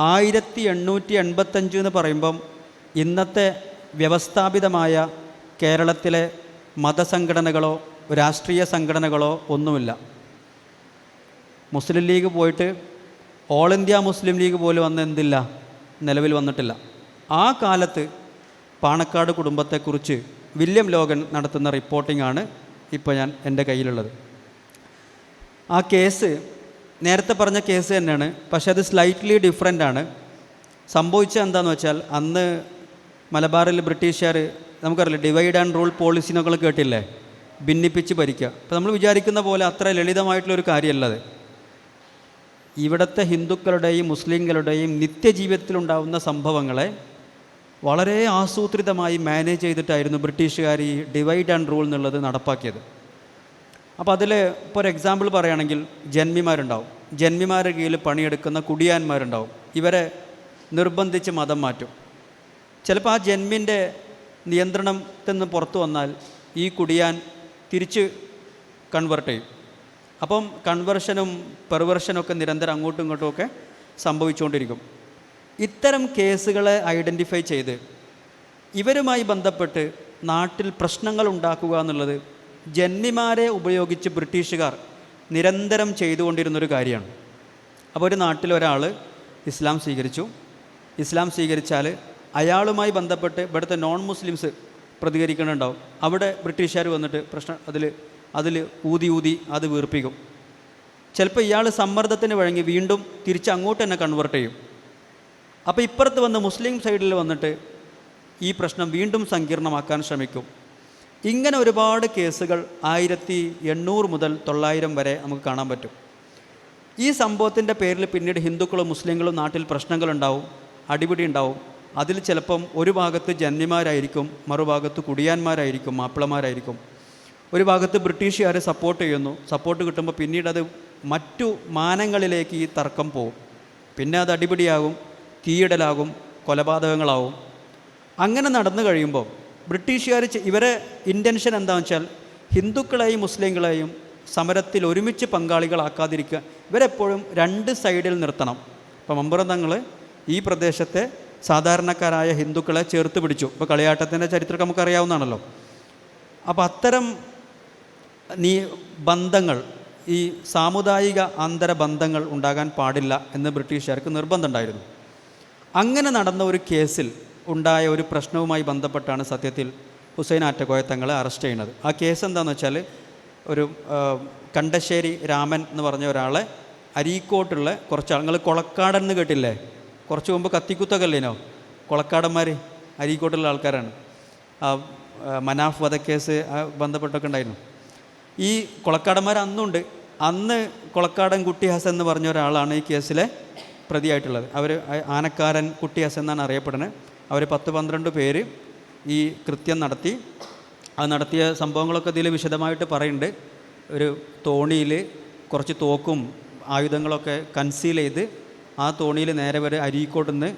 1885 എന്ന് പറയുമ്പം ഇന്നത്തെ വ്യവസ്ഥാപിതമായ കേരളത്തിലെ മതസംഘടനകളോ രാഷ്ട്രീയ സംഘടനകളോ ഒന്നുമില്ല. മുസ്ലിം ലീഗ് പോയിട്ട് ഓൾ ഇന്ത്യ മുസ്ലിം ലീഗ് പോലും അന്ന് എന്തില്ല, നിലവിൽ വന്നിട്ടില്ല. ആ കാലത്ത് പാണക്കാട് കുടുംബത്തെക്കുറിച്ച് വില്യം ലോഗൻ നടത്തുന്ന റിപ്പോർട്ടിംഗ് ആണ് ഇപ്പോൾ എൻ്റെ കയ്യിലുള്ളത്. ആ കേസ് നേരത്തെ പറഞ്ഞ കേസ് തന്നെയാണ്, പക്ഷേ അത് സ്ലൈറ്റ്ലി ഡിഫറെൻ്റ് ആണ്. സംഭവിച്ചത് എന്താണെന്ന് വെച്ചാൽ അന്ന് മലബാറിൽ ബ്രിട്ടീഷുകാർ നമുക്കറിയില്ല ഡിവൈഡ് ആൻഡ് റൂൾ പോളിസി എന്നൊക്കെ കേട്ടില്ലേ, ഭിന്നിപ്പിച്ച് ഭരിക്കുക. അപ്പോൾ നമ്മൾ വിചാരിക്കുന്ന പോലെ അത്ര ലളിതമായിട്ടുള്ളൊരു കാര്യമല്ലത്. ഇവിടുത്തെ ഹിന്ദുക്കളുടെയും മുസ്ലിങ്ങളുടെയും നിത്യജീവിതത്തിലുണ്ടാകുന്ന സംഭവങ്ങളെ വളരെ ആസൂത്രിതമായി മാനേജ് ചെയ്തിട്ടായിരുന്നു ബ്രിട്ടീഷുകാർ ഈ ഡിവൈഡ് ആൻഡ് റൂൾ എന്നുള്ളത് നടപ്പാക്കിയത്. അപ്പോൾ അതിൽ ഇപ്പോൾ ഒരു എക്സാമ്പിൾ പറയുകയാണെങ്കിൽ ജന്മിമാരുണ്ടാവും, ജന്മിമാരുടെ കീഴിൽ പണിയെടുക്കുന്ന കുടിയാന്മാരുണ്ടാവും. ഇവരെ നിർബന്ധിച്ച് മതം മാറ്റും. ചിലപ്പോൾ ആ ജന്മിൻ്റെ നിയന്ത്രണത്തിൽ നിന്ന് പുറത്തു വന്നാൽ ഈ കുടിയാൻ തിരിച്ച് കൺവേർട്ട് ചെയ്യും. അപ്പം കൺവേർഷനും പെർവേർഷനൊക്കെ നിരന്തരം അങ്ങോട്ടും ഇങ്ങോട്ടുമൊക്കെ സംഭവിച്ചുകൊണ്ടിരിക്കും. ഇത്തരം കേസുകളെ ഐഡൻറ്റിഫൈ ചെയ്ത് ഇവരുമായി ബന്ധപ്പെട്ട് നാട്ടിൽ പ്രശ്നങ്ങൾ ഉണ്ടാക്കുക എന്നുള്ളത് ജന്മിമാരെ ഉപയോഗിച്ച് ബ്രിട്ടീഷുകാർ നിരന്തരം ചെയ്തുകൊണ്ടിരുന്നൊരു കാര്യമാണ്. അപ്പോൾ ഒരു നാട്ടിലൊരാൾ ഇസ്ലാം സ്വീകരിച്ചു. ഇസ്ലാം സ്വീകരിച്ചാൽ അയാളുമായി ബന്ധപ്പെട്ട് ഇവിടുത്തെ നോൺ മുസ്ലിംസ് പ്രതികരിക്കുന്നുണ്ടാവും. അവിടെ ബ്രിട്ടീഷുകാർ വന്നിട്ട് പ്രശ്നം അതിൽ ഊതി അത് വീർപ്പിക്കും. ചിലപ്പോൾ ഇയാൾ സമ്മർദ്ദത്തിന് വഴങ്ങി വീണ്ടും തിരിച്ച് അങ്ങോട്ട് തന്നെ കൺവേർട്ട് ചെയ്യും. അപ്പോൾ ഇപ്പുറത്ത് വന്ന് മുസ്ലിം സൈഡിൽ വന്നിട്ട് ഈ പ്രശ്നം വീണ്ടും സങ്കീർണമാക്കാൻ ശ്രമിക്കും. ഇങ്ങനെ ഒരുപാട് കേസുകൾ 1800 മുതൽ 900 വരെ നമുക്ക് കാണാൻ പറ്റും. ഈ സംഭവത്തിൻ്റെ പേരിൽ പിന്നീട് ഹിന്ദുക്കളും മുസ്ലിങ്ങളും നാട്ടിൽ പ്രശ്നങ്ങളുണ്ടാവും, അടിപിടി ഉണ്ടാവും. അതിൽ ചിലപ്പം ഒരു ഭാഗത്ത് ജന്മിമാരായിരിക്കും, മറുഭാഗത്ത് കുടിയാന്മാരായിരിക്കും, മാപ്പിളമാരായിരിക്കും. ഒരു ഭാഗത്ത് ബ്രിട്ടീഷുകാരെ സപ്പോർട്ട് ചെയ്യുന്നു. സപ്പോർട്ട് കിട്ടുമ്പോൾ പിന്നീട് അത് മറ്റു മാനങ്ങളിലേക്ക് ഈ തർക്കം പോകും. പിന്നെ അത് അടിപിടിയാകും, തീയിടലാകും, കൊലപാതകങ്ങളാവും. അങ്ങനെ നടന്നു കഴിയുമ്പോൾ ബ്രിട്ടീഷുകാർ ഇവരെ ഇൻറ്റൻഷൻ എന്താണെന്ന് വെച്ചാൽ ഹിന്ദുക്കളെയും മുസ്ലിങ്ങളെയും സമരത്തിൽ ഒരുമിച്ച് പങ്കാളികളാക്കാതിരിക്കുക. ഇവരെപ്പോഴും രണ്ട് സൈഡിൽ നിർത്തണം. ഇപ്പോൾ മമ്പുറം തങ്ങൾ ഈ പ്രദേശത്തെ സാധാരണക്കാരായ ഹിന്ദുക്കളെ ചേർത്ത് പിടിച്ചു. ഇപ്പോൾ കളിയാട്ടത്തിൻ്റെ ചരിത്രം നമുക്കറിയാവുന്നതാണല്ലോ. അപ്പോൾ അത്തരം ബന്ധങ്ങൾ, ഈ സാമുദായിക അന്തരബന്ധങ്ങൾ ഉണ്ടാകാൻ പാടില്ല എന്ന് ബ്രിട്ടീഷുകാർക്ക് നിർബന്ധമുണ്ടായിരുന്നു. അങ്ങനെ നടന്ന ഒരു കേസിൽ ഉണ്ടായ ഒരു പ്രശ്നവുമായി ബന്ധപ്പെട്ടാണ് സത്യത്തിൽ ഹുസൈൻ ആറ്റക്കോയ തങ്ങളെ അറസ്റ്റ് ചെയ്യുന്നത്. ആ കേസ് എന്താണെന്ന് വെച്ചാൽ ഒരു കണ്ടശ്ശേരി രാമൻ എന്ന് പറഞ്ഞ ഒരാളെ അരീക്കോട്ടുള്ള കുറച്ച് ആളുകൾ, കൊളക്കാടൻ എന്ന് കേട്ടില്ലേ, കുറച്ച് മുമ്പ് കത്തിക്കുത്തകല്ലേനോ കൊളക്കാടന്മാർ, അരീക്കോട്ടുള്ള ആൾക്കാരാണ്. മനാഫ് വധക്കേസ് ബന്ധപ്പെട്ടൊക്കെ ഉണ്ടായിരുന്നു. ഈ കൊളക്കാടന്മാർ അന്നുണ്ട്. അന്ന് കൊളക്കാടൻ കുട്ടി ഹസൻ എന്ന് പറഞ്ഞ ഒരാളാണ് ഈ കേസിലെ പ്രതിയായിട്ടുള്ളത്. അവർ ആനക്കാരൻ കുട്ടി ഹസൻ എന്നാണ് അറിയപ്പെടുന്നത്. അവർ 10-12 പേര് ഈ കൃത്യം നടത്തി. അത് നടത്തിയ സംഭവങ്ങളൊക്കെ ഇതിൽ വിശദമായിട്ട് പറയുന്നുണ്ട്. ഒരു തോണിയിൽ കുറച്ച് തോക്കും ആയുധങ്ങളൊക്കെ കൺസീൽ ചെയ്ത് ആ തോണിയിൽ നേരെ വരെ അരീക്കോട്ട് നിന്ന്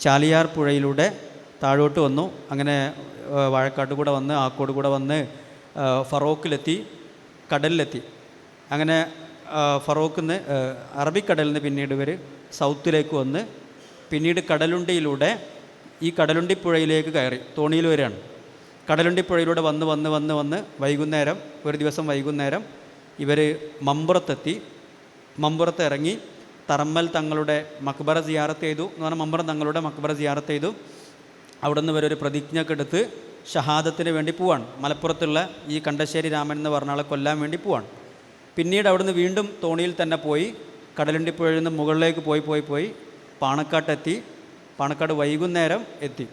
ചാലിയാർ പുഴയിലൂടെ താഴോട്ട് വന്നു. അങ്ങനെ വാഴക്കാട്ട് കൂടെ വന്ന് ആക്കോട് കൂടെ വന്ന് ഫറോക്കിലെത്തി, കടലിലെത്തി. അങ്ങനെ ഫറോക്കിൽ നിന്ന് അറബിക്കടലിൽ നിന്ന് പിന്നീട് ഇവർ സൗത്തിലേക്ക് വന്ന് പിന്നീട് കടലുണ്ടിയിലൂടെ ഈ കടലുണ്ടി പുഴയിലേക്ക് കയറി തോണിയിൽ വരികയാണ്. കടലുണ്ടി പുഴയിലൂടെ വന്ന് വൈകുന്നേരം, ഒരു ദിവസം വൈകുന്നേരം ഇവർ മമ്പുറത്തെത്തി. മമ്പുറത്ത് ഇറങ്ങി തറമ്മൽ തങ്ങളുടെ മക്ബറ സിയാറത്ത് ചെയ്തു എന്ന് പറഞ്ഞാൽ മമ്പുറം തങ്ങളുടെ മക്ബറ സിയാറത്ത് ചെയ്തു. അവിടെ നിന്ന് ഇവരൊരു പ്രതിജ്ഞയൊക്കെ എടുത്ത് ഷഹാദത്തിന് വേണ്ടി പോവാണ്. മലപ്പുറത്തുള്ള ഈ കണ്ടശ്ശേരി രാമൻ എന്ന് പറഞ്ഞ ആളെ കൊല്ലാൻ വേണ്ടി പോവാണ്. പിന്നീട് അവിടുന്ന് വീണ്ടും തോണിയിൽ തന്നെ പോയി കടലുണ്ടിപ്പുഴയിൽ നിന്ന് മുകളിലേക്ക് പോയി പാണക്കാട്ടെത്തി. പാണക്കാട് വൈകുന്നേരം എത്തി.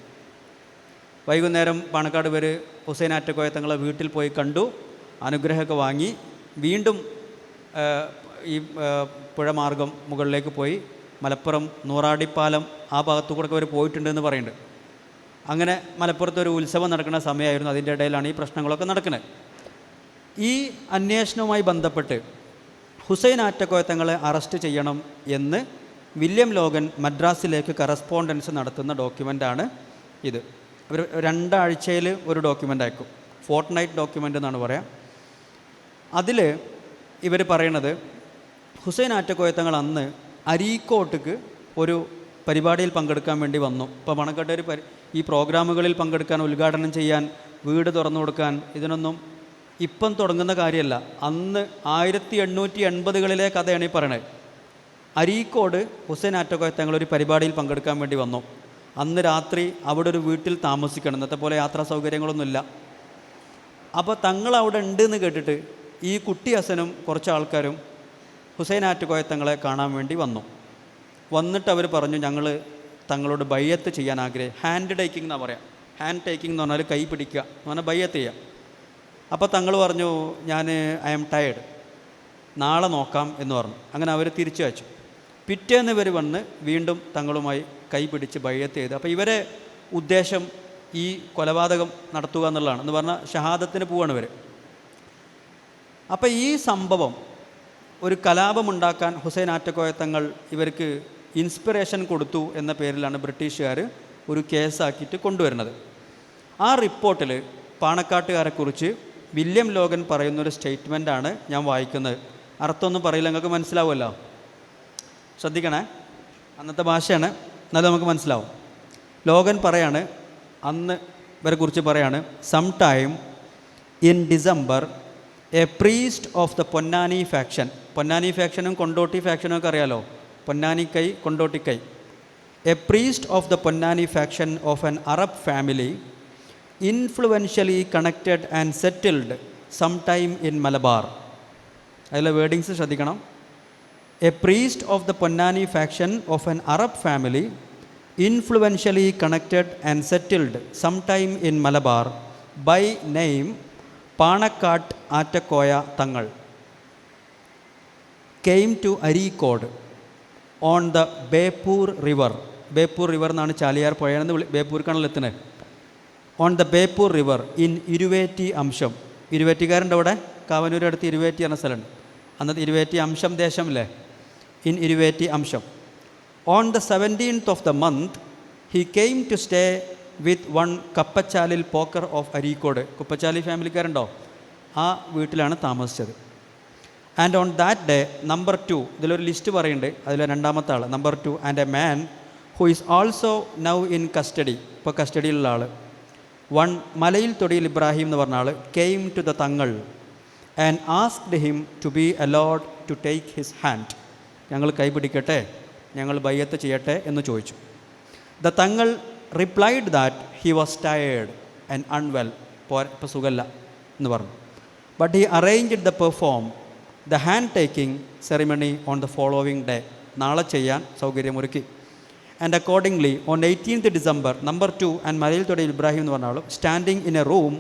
വൈകുന്നേരം പാണക്കാട് ഇവർ ഹുസൈൻ ആറ്റക്കോയ തങ്ങളെ വീട്ടിൽ പോയി കണ്ടു, അനുഗ്രഹമൊക്കെ വാങ്ങി. വീണ്ടും ഈ പുഴ മാർഗം മുകളിലേക്ക് പോയി മലപ്പുറം നൂറാടിപ്പാലം ആ ഭാഗത്തു കൂടെ അവർ പോയിട്ടുണ്ടെന്ന് പറയുന്നുണ്ട്. അങ്ങനെ മലപ്പുറത്ത് ഒരു ഉത്സവം നടക്കുന്ന സമയമായിരുന്നു. അതിൻ്റെ ഇടയിലാണ് ഈ പ്രശ്നങ്ങളൊക്കെ നടക്കുന്നത്. ഈ അന്വേഷണവുമായി ബന്ധപ്പെട്ട് ഹുസൈൻ ആറ്റക്കോയ തങ്ങളെ അറസ്റ്റ് ചെയ്യണം എന്ന് വില്യം ലോഗൻ മദ്രാസിലേക്ക് കറസ്പോണ്ടൻസ് നടത്തുന്ന ഡോക്യുമെൻ്റാണ് ഇത്. ഒരു 2 ആഴ്ചയിൽ ഒരു ഡോക്യുമെൻ്റ് അയക്കും. ഫോർട്ട് നൈറ്റ് ഡോക്യുമെൻ്റ് എന്നാണ് പറയാം. അതിൽ ഇവർ പറയണത് ഹുസൈൻ ആറ്റക്കോയ തങ്ങൾ അന്ന് അരീക്കോട്ടേക്ക് ഒരു പരിപാടിയിൽ പങ്കെടുക്കാൻ വേണ്ടി വന്നു. ഇപ്പോൾ പണക്കാട്ടൂർ ഈ പ്രോഗ്രാമുകളിൽ പങ്കെടുക്കാൻ, ഉദ്ഘാടനം ചെയ്യാൻ, വീട് തുറന്നു കൊടുക്കാൻ, ഇതിനൊന്നും ഇപ്പം തുടങ്ങുന്ന കാര്യമല്ല. അന്ന് 1880കളിലെ കഥയാണ് ഈ പറയണത്. അരീക്കോട് ഹുസൈൻ ആറ്റക്കോയ തങ്ങൾ ഒരു പരിപാടിയിൽ പങ്കെടുക്കാൻ വേണ്ടി വന്നു. അന്ന് രാത്രി അവിടെ ഒരു വീട്ടിൽ താമസിക്കണം. ഇന്നത്തെ പോലെ യാത്രാ സൗകര്യങ്ങളൊന്നുമില്ല. അപ്പോൾ തങ്ങൾ അവിടെ ഉണ്ട് എന്ന് കേട്ടിട്ട് ഈ കുട്ടി ഹസനും കുറച്ച് ആൾക്കാരും ഹുസൈൻ ആറ്റക്കോയ തങ്ങളെ കാണാൻ വേണ്ടി വന്നു. വന്നിട്ട് അവർ പറഞ്ഞു, ഞങ്ങൾ തങ്ങളോട് ബയ്യത്ത് ചെയ്യാൻ ഹാൻഡ് ടേക്കിംഗ് എന്നാണ് പറയാം. ഹാൻഡ് ടേക്കിംഗ് എന്ന് പറഞ്ഞാൽ കൈ പിടിക്കുക എന്ന് പറഞ്ഞാൽ ബയ്യത്ത് ചെയ്യുക. അപ്പോൾ തങ്ങൾ പറഞ്ഞു, ഞാൻ ഐ ആം ടയേർഡ്, നാളെ നോക്കാം എന്ന് പറഞ്ഞു. അങ്ങനെ അവർ തിരിച്ചു വച്ചു. പിറ്റേന്ന് ഇവർ വന്ന് വീണ്ടും തങ്ങളുമായി കൈ പിടിച്ച് ബയ്യത്ത് ചെയ്ത്. അപ്പോൾ ഇവരെ ഉദ്ദേശം ഈ കൊലപാതകം നടത്തുക എന്നുള്ളതാണ്. എന്ന് പറഞ്ഞാൽ ഷഹാദത്തിന് പോവാണ് ഇവർ. അപ്പോൾ ഈ സംഭവം ഒരു കലാപമുണ്ടാക്കാൻ ഹുസൈൻ ആറ്റക്കോയ തങ്ങൾ ഇവർക്ക് ഇൻസ്പിറേഷൻ കൊടുത്തു എന്ന പേരിലാണ് ബ്രിട്ടീഷുകാർ ഒരു കേസാക്കിയിട്ട് കൊണ്ടുവരുന്നത്. ആ റിപ്പോർട്ടിൽ പാണക്കാട്ടുകാരെക്കുറിച്ച് വില്യം ലോഗൻ പറയുന്നൊരു സ്റ്റേറ്റ്മെൻറ്റാണ് ഞാൻ വായിക്കുന്നത്. അർത്ഥമൊന്നും പറയില്ല, നിങ്ങൾക്ക് മനസ്സിലാവുമല്ലോ. ശ്രദ്ധിക്കണേ, അന്നത്തെ ഭാഷയാണ്, എന്നാലും നമുക്ക് മനസ്സിലാവും. ലോഗൻ പറയാണ്, അന്ന് ഇവരെ കുറിച്ച് പറയാണ്, some time in December a priest of the Ponnani faction. Ponnani ഫാക്ഷനും കൊണ്ടോട്ടി ഫാക്ഷനും ഒക്കെ അറിയാലോ. പൊന്നാനിക്കൈ, കൊണ്ടോട്ടിക്കൈ. A priest of the Ponnani faction of an Arab family influentially connected and settled some time in Malabar. അതിലെ വേർഡിങ്സ് ശ്രദ്ധിക്കണം. A priest of the Ponnani faction of an Arab family influentially connected and settled some time in Malabar by name Panakkad Attakoya Thangal came to Areekode on the Beypore river. Beypore river എന്നാണ് ചാലിയാർ പുഴയെന്ന് ബേപ്പൂർക്കാണല്ലോ എത്തുന്നത്. On the Beypore river in Iruvetti അംശം. ഇരുവേറ്റിക്കാരുണ്ട് അവിടെ, കാവനൂർ അടുത്ത് ഇരുവേറ്റി എന്ന സ്ഥലമുണ്ട്. അന്നത്തെ ഇരുവേറ്റി അംശം ദേശമില്ലേ, ഇൻ ഇരുവേറ്റി അംശം. On the 17th of the month he came to stay with one Kappachalil Pokker of Areekode. Kuppachali ഫാമിലിക്കാരുണ്ടോ? ആ വീട്ടിലാണ് താമസിച്ചത്. And on that day number 2, ഇതിലൊരു ലിസ്റ്റ് പറയുന്നുണ്ട്, അതിൽ 2ാമത്തെ ആൾ number 2, and a man who is also now in custody, ഇപ്പോൾ കസ്റ്റഡിയിലുള്ള ആൾ, വൺ മലയിൽ തൊടിയിൽ ഇബ്രാഹിം എന്ന് പറഞ്ഞ ആൾ, came to the Thangal and asked him to be allowed to take his hand. ഞങ്ങൾ കൈ പിടിക്കട്ടെ, ഞങ്ങൾ ബയ്യത്ത് ചെയ്യട്ടെ എന്ന് ചോദിച്ചു. The Thangal replied that he was tired and unwell, ഇപ്പോൾ സുഖമല്ല എന്ന് പറഞ്ഞു. But he arranged the perform the hand taking ceremony on the following day. നാളെ ചെയ്യാൻ സൗകര്യമൊരുക്കി. And accordingly on 18th December number 2 and Malayil Thodiyil Ibrahim എന്ന് പറഞ്ഞ ആൾ standing in a room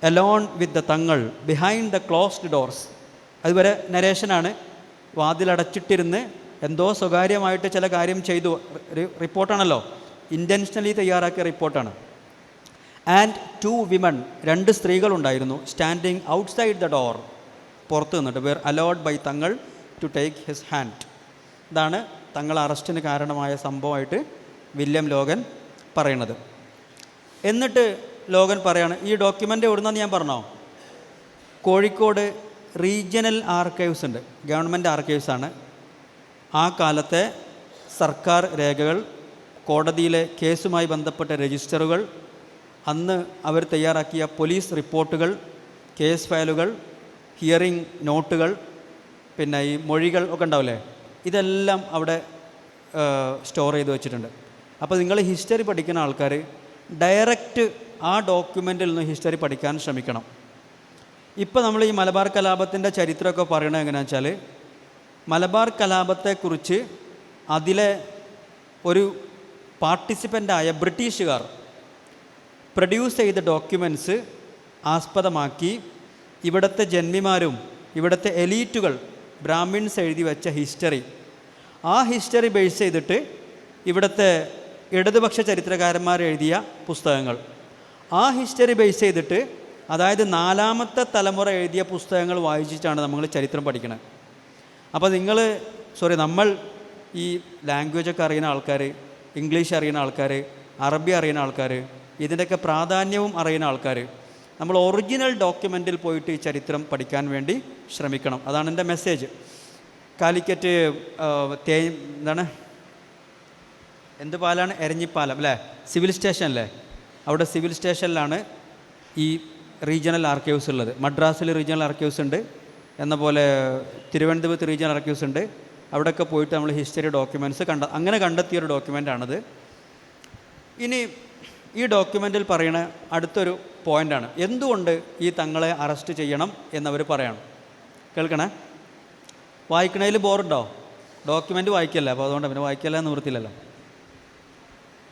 alone with the Thangal behind the closed doors. അതുവരെ നരേഷനാണ്, വാതിലടച്ചിട്ടിരുന്ന് എന്തോ സ്വകാര്യമായിട്ട് ചില കാര്യം ചെയ്തു. റിപ്പോർട്ടാണല്ലോ, ഇൻറ്റൻഷനലി തയ്യാറാക്കിയ റിപ്പോർട്ടാണ്. ആൻഡ് 2 women, 2 സ്ത്രീകളുണ്ടായിരുന്നു, സ്റ്റാൻഡിങ് ഔട്ട്സൈഡ് ദ ഡോർ, പുറത്ത് നിന്നിട്ട്, were allowed by Thangal to take his hand. ഇതാണ് തങ്ങൾ അറസ്റ്റിന് കാരണമായ സംഭവമായിട്ട് വില്യം ലോഗൻ പറയണത്. എന്നിട്ട് ലോഗൻ പറയാണ്, ഈ ഡോക്യുമെൻ്റ് എവിടുന്നാന്ന് ഞാൻ പറഞ്ഞോ, കോഴിക്കോട് റീജിയണൽ ആർക്കൈവ്സ് ഉണ്ട്, ഗവൺമെൻറ് ആർക്കൈവ്സാണ്. ആ കാലത്തെ സർക്കാർ രേഖകൾ, കോടതിയിലെ കേസുമായി ബന്ധപ്പെട്ട രജിസ്റ്ററുകൾ, അന്ന് അവർ തയ്യാറാക്കിയ പോലീസ് റിപ്പോർട്ടുകൾ, കേസ് ഫയലുകൾ, ഹിയറിംഗ് നോട്ടുകൾ, പിന്നെ ഈ മൊഴികൾ ഒക്കെ ഉണ്ടാവില്ലേ, ഇതെല്ലാം അവിടെ സ്റ്റോർ ചെയ്ത് വെച്ചിട്ടുണ്ട്. അപ്പോൾ നിങ്ങൾ ഹിസ്റ്ററി പഠിക്കുന്ന ആൾക്കാർ ഡയറക്റ്റ് ആ ഡോക്യുമെൻറ്റിൽ നിന്ന് ഹിസ്റ്ററി പഠിക്കാൻ ശ്രമിക്കണം. ഇപ്പോൾ നമ്മൾ ഈ മലബാർ കലാപത്തിൻ്റെ ചരിത്രമൊക്കെ പറയണത് എങ്ങനെയാണെന്ന് വെച്ചാൽ, മലബാർ കലാപത്തെക്കുറിച്ച് അതിലെ ഒരു പാർട്ടിസിപ്പൻ്റായ ബ്രിട്ടീഷുകാർ പ്രൊഡ്യൂസ് ചെയ്ത ഡോക്യുമെൻറ്റ്സ് ആസ്പദമാക്കി ഇവിടുത്തെ ജന്മിമാരും ഇവിടുത്തെ എലീറ്റുകൾ ബ്രാഹ്മിൻസ് എഴുതി വെച്ച ഹിസ്റ്ററി, ആ ഹിസ്റ്ററി ബേസ് ചെയ്തിട്ട് ഇവിടുത്തെ ഇടതുപക്ഷ ചരിത്രകാരന്മാർ എഴുതിയ പുസ്തകങ്ങൾ. ആ ഹിസ്റ്ററി ബേസ് ചെയ്തിട്ട്, അതായത് 4ാമത്തെ തലമുറ എഴുതിയ പുസ്തകങ്ങൾ വായിച്ചിട്ടാണ് നമ്മൾ ചരിത്രം പഠിക്കുന്നത്. അപ്പോൾ നമ്മൾ ഈ ലാംഗ്വേജൊക്കെ അറിയുന്ന ആൾക്കാർ, ഇംഗ്ലീഷ് അറിയുന്ന ആൾക്കാർ, അറബി അറിയുന്ന ആൾക്കാർ, ഇതിൻ്റെയൊക്കെ പ്രാധാന്യവും അറിയുന്ന ആൾക്കാർ നമ്മൾ ഒറിജിനൽ ഡോക്യുമെൻറ്റിൽ പോയിട്ട് ഈ ചരിത്രം പഠിക്കാൻ വേണ്ടി ശ്രമിക്കണം. അതാണ് എൻ്റെ മെസ്സേജ്. കാലിക്കറ്റ് എന്ത് പാലാണ്? എരഞ്ഞിപ്പാലം അല്ലേ, സിവിൽ സ്റ്റേഷനല്ലേ? അവിടെ സിവിൽ സ്റ്റേഷനിലാണ് ഈ റീജിയണൽ ആർക്കൈവ്സ് ഉള്ളത്. മദ്രാസിൽ റീജിയണൽ ആർക്കൈവ്സ് ഉണ്ട്, എന്ന പോലെ തിരുവനന്തപുരത്ത് റീജിയണൽ ആർക്കൈവ്സ് ഉണ്ട്. അവിടെയൊക്കെ പോയിട്ട് നമ്മൾ ഹിസ്റ്ററി ഡോക്യുമെൻറ്റ്സ് അങ്ങനെ കണ്ടെത്തിയൊരു ഡോക്യുമെൻ്റാണിത്. ഇനി ഈ ഡോക്യുമെൻറ്റിൽ പറയുന്ന അടുത്തൊരു പോയിൻ്റാണ്, എന്തുകൊണ്ട് ഈ തങ്ങളെ അറസ്റ്റ് ചെയ്യണം എന്നവർ പറയണം. കേൾക്കണേ, വായിക്കണതിൽ ബോറുണ്ടോ? ഡോക്യുമെൻ്റ് വായിക്കല്ല, അപ്പോൾ അതുകൊണ്ട് പിന്നെ വായിക്കല്ല നിവൃത്തിയില്ലല്ലോ.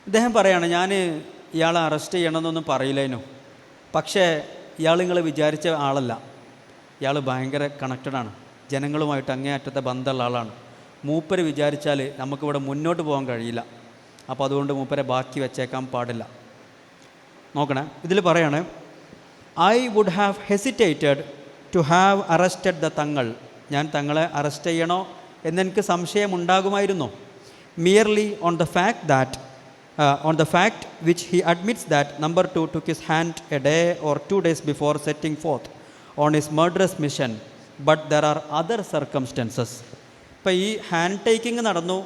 ഇദ്ദേഹം പറയാണ്, ഞാൻ ഇയാളെ അറസ്റ്റ് ചെയ്യണമെന്നൊന്നും പറയില്ലേനു, പക്ഷേ ഇയാൾ നിങ്ങൾ വിചാരിച്ച ആളല്ല. ഇയാൾ ഭയങ്കര കണക്റ്റഡാണ്, ജനങ്ങളുമായിട്ട് അങ്ങേയറ്റത്തെ ബന്ധമുള്ള ആളാണ്. മൂപ്പര് വിചാരിച്ചാൽ നമുക്കിവിടെ മുന്നോട്ട് പോകാൻ കഴിയില്ല. അപ്പോൾ അതുകൊണ്ട് മൂപ്പരെ ബാക്കി വെച്ചേക്കാൻ പാടില്ല. നോക്കണേ, ഇതിൽ പറയാണ്, I would have hesitated to have arrested the Thangal. ഞാൻ തങ്ങളെ അറസ്റ്റ് ചെയ്യണോ എന്നെനിക്ക് സംശയമുണ്ടാകുമായിരുന്നു. Merely on the fact which he admits that number 2 took his hand a day or 2 days before setting forth on his murderous mission, but there are other circumstances. ഇപ്പോൾ ഈ ഹാൻഡ് ടേക്കിങ് നടന്നു,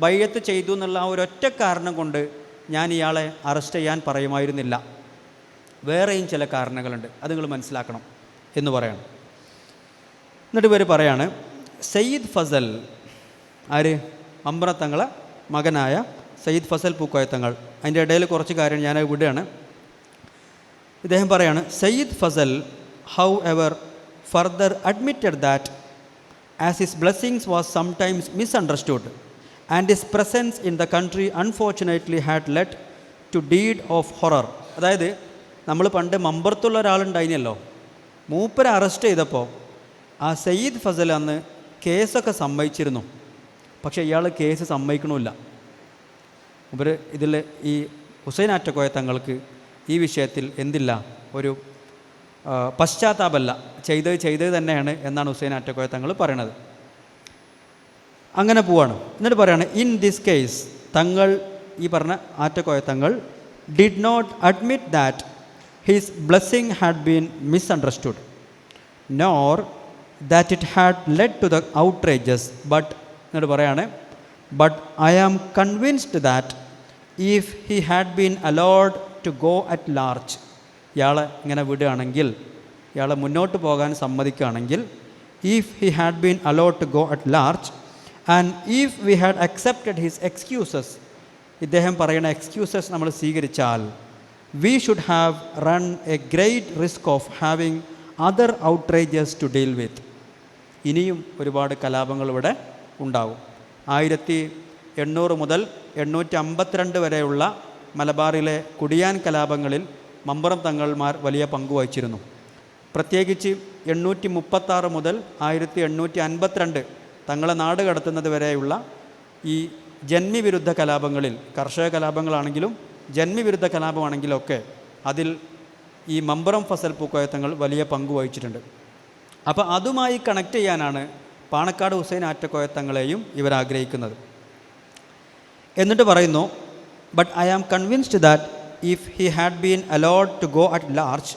ബൈഅത്ത് ചെയ്തു എന്നുള്ള ആ ഒരൊറ്റ കാരണം കൊണ്ട് ഞാൻ ഇയാളെ അറസ്റ്റ് ചെയ്യാൻ പറയുമായിരുന്നില്ല. വേറെയും ചില കാരണങ്ങളുണ്ട്, അത് നിങ്ങൾ മനസ്സിലാക്കണം എന്ന് പറയണം. എന്നിട്ട് ഇവർ പറയാണ്, സയ്യിദ് ഫസൽ, ആര്? മമ്പ്രത്തങ്ങളെ മകനായ സയ്യിദ് ഫസൽ പൂക്കോയത്തങ്ങൾ. അതിൻ്റെ ഇടയിൽ കുറച്ച് കാര്യം ഞാൻ വിടുകയാണ്. ഇദ്ദേഹം പറയാണ്, Syed Fazal however further admitted that as his blessings was sometimes misunderstood and his presence in the country unfortunately had led to deed of horror. അതായത് നമ്മൾ പണ്ട് മമ്പുറത്തുള്ള ഒരാളുണ്ടായിരുന്നല്ലോ, മൂപ്പരെ അറസ്റ്റ് ചെയ്തപ്പോൾ ആ സയ്യിദ് ഫസൽ അന്ന് കേസൊക്കെ സമ്മതിച്ചിരുന്നു, പക്ഷേ ഇയാൾ കേസ് സമ്മതിക്കണമില്ല. ഇവർ ഇതിൽ ഈ ഹുസൈൻ ആറ്റക്കോയ തങ്ങൾക്ക് ഈ വിഷയത്തിൽ എന്തില്ല, ഒരു പശ്ചാത്താപമല്ല, ചെയ്തത് തന്നെയാണ് എന്നാണ് ഹുസൈൻ ആറ്റക്കോയ തങ്ങൾ പറയണത്. അങ്ങനെ പോവാണ്. എന്നിട്ട് പറയാണ്, ഇൻ ദിസ് കേസ് തങ്ങൾ, ഈ പറഞ്ഞ Attakoya Thangal, did not admit that his blessing had been misunderstood nor that it had led to the outrages, but എന്നിട്ട് പറയാണ്, but I am convinced that if he had been allowed to go at large. ഇയാളെ ഇങ്ങനെ വിടുകയാണെങ്കിൽ, ഇയാളെ മുന്നോട്ട് പോകാൻ സമ്മതിക്കുകയാണെങ്കിൽ, if he had been allowed to go at large and if we had accepted his excuses, ഇദ്ദേഹം പറയുന്ന എക്സ്ക്യൂസസ് നമ്മൾ സ്വീകരിച്ചാൽ, we should have run a great risk of having other outrages to deal with. ഇനിയും ഒരുപാട് കലാപങ്ങൾ ഇവിടെ ഉണ്ടാകും. 1800 മുതൽ 852 വരെയുള്ള മലബാറിലെ കുടിയാൻ കലാപങ്ങളിൽ മമ്പുറം തങ്ങൾമാർ വലിയ പങ്കുവഹിച്ചിരുന്നു. പ്രത്യേകിച്ച് 836 മുതൽ 1852 തങ്ങളെ നാട് കടത്തുന്നത് വരെയുള്ള ഈ ജന്മിവിരുദ്ധ കലാപങ്ങളിൽ, കർഷക കലാപങ്ങളാണെങ്കിലും ജന്മിവിരുദ്ധ കലാപമാണെങ്കിലും ഒക്കെ അതിൽ ഈ മമ്പുറം ഫസൽ പൂക്കോയ തങ്ങൾ വലിയ പങ്കുവഹിച്ചിട്ടുണ്ട്. അപ്പോൾ അതുമായി കണക്ട് ചെയ്യാനാണ് പാണക്കാട് ഹുസൈൻ ആറ്റക്കോയ തങ്ങളെയും ഇവർ ആഗ്രഹിക്കുന്നത്. എന്നിട്ട് പറയുന്നു, but I am convinced that if he had been allowed to go at large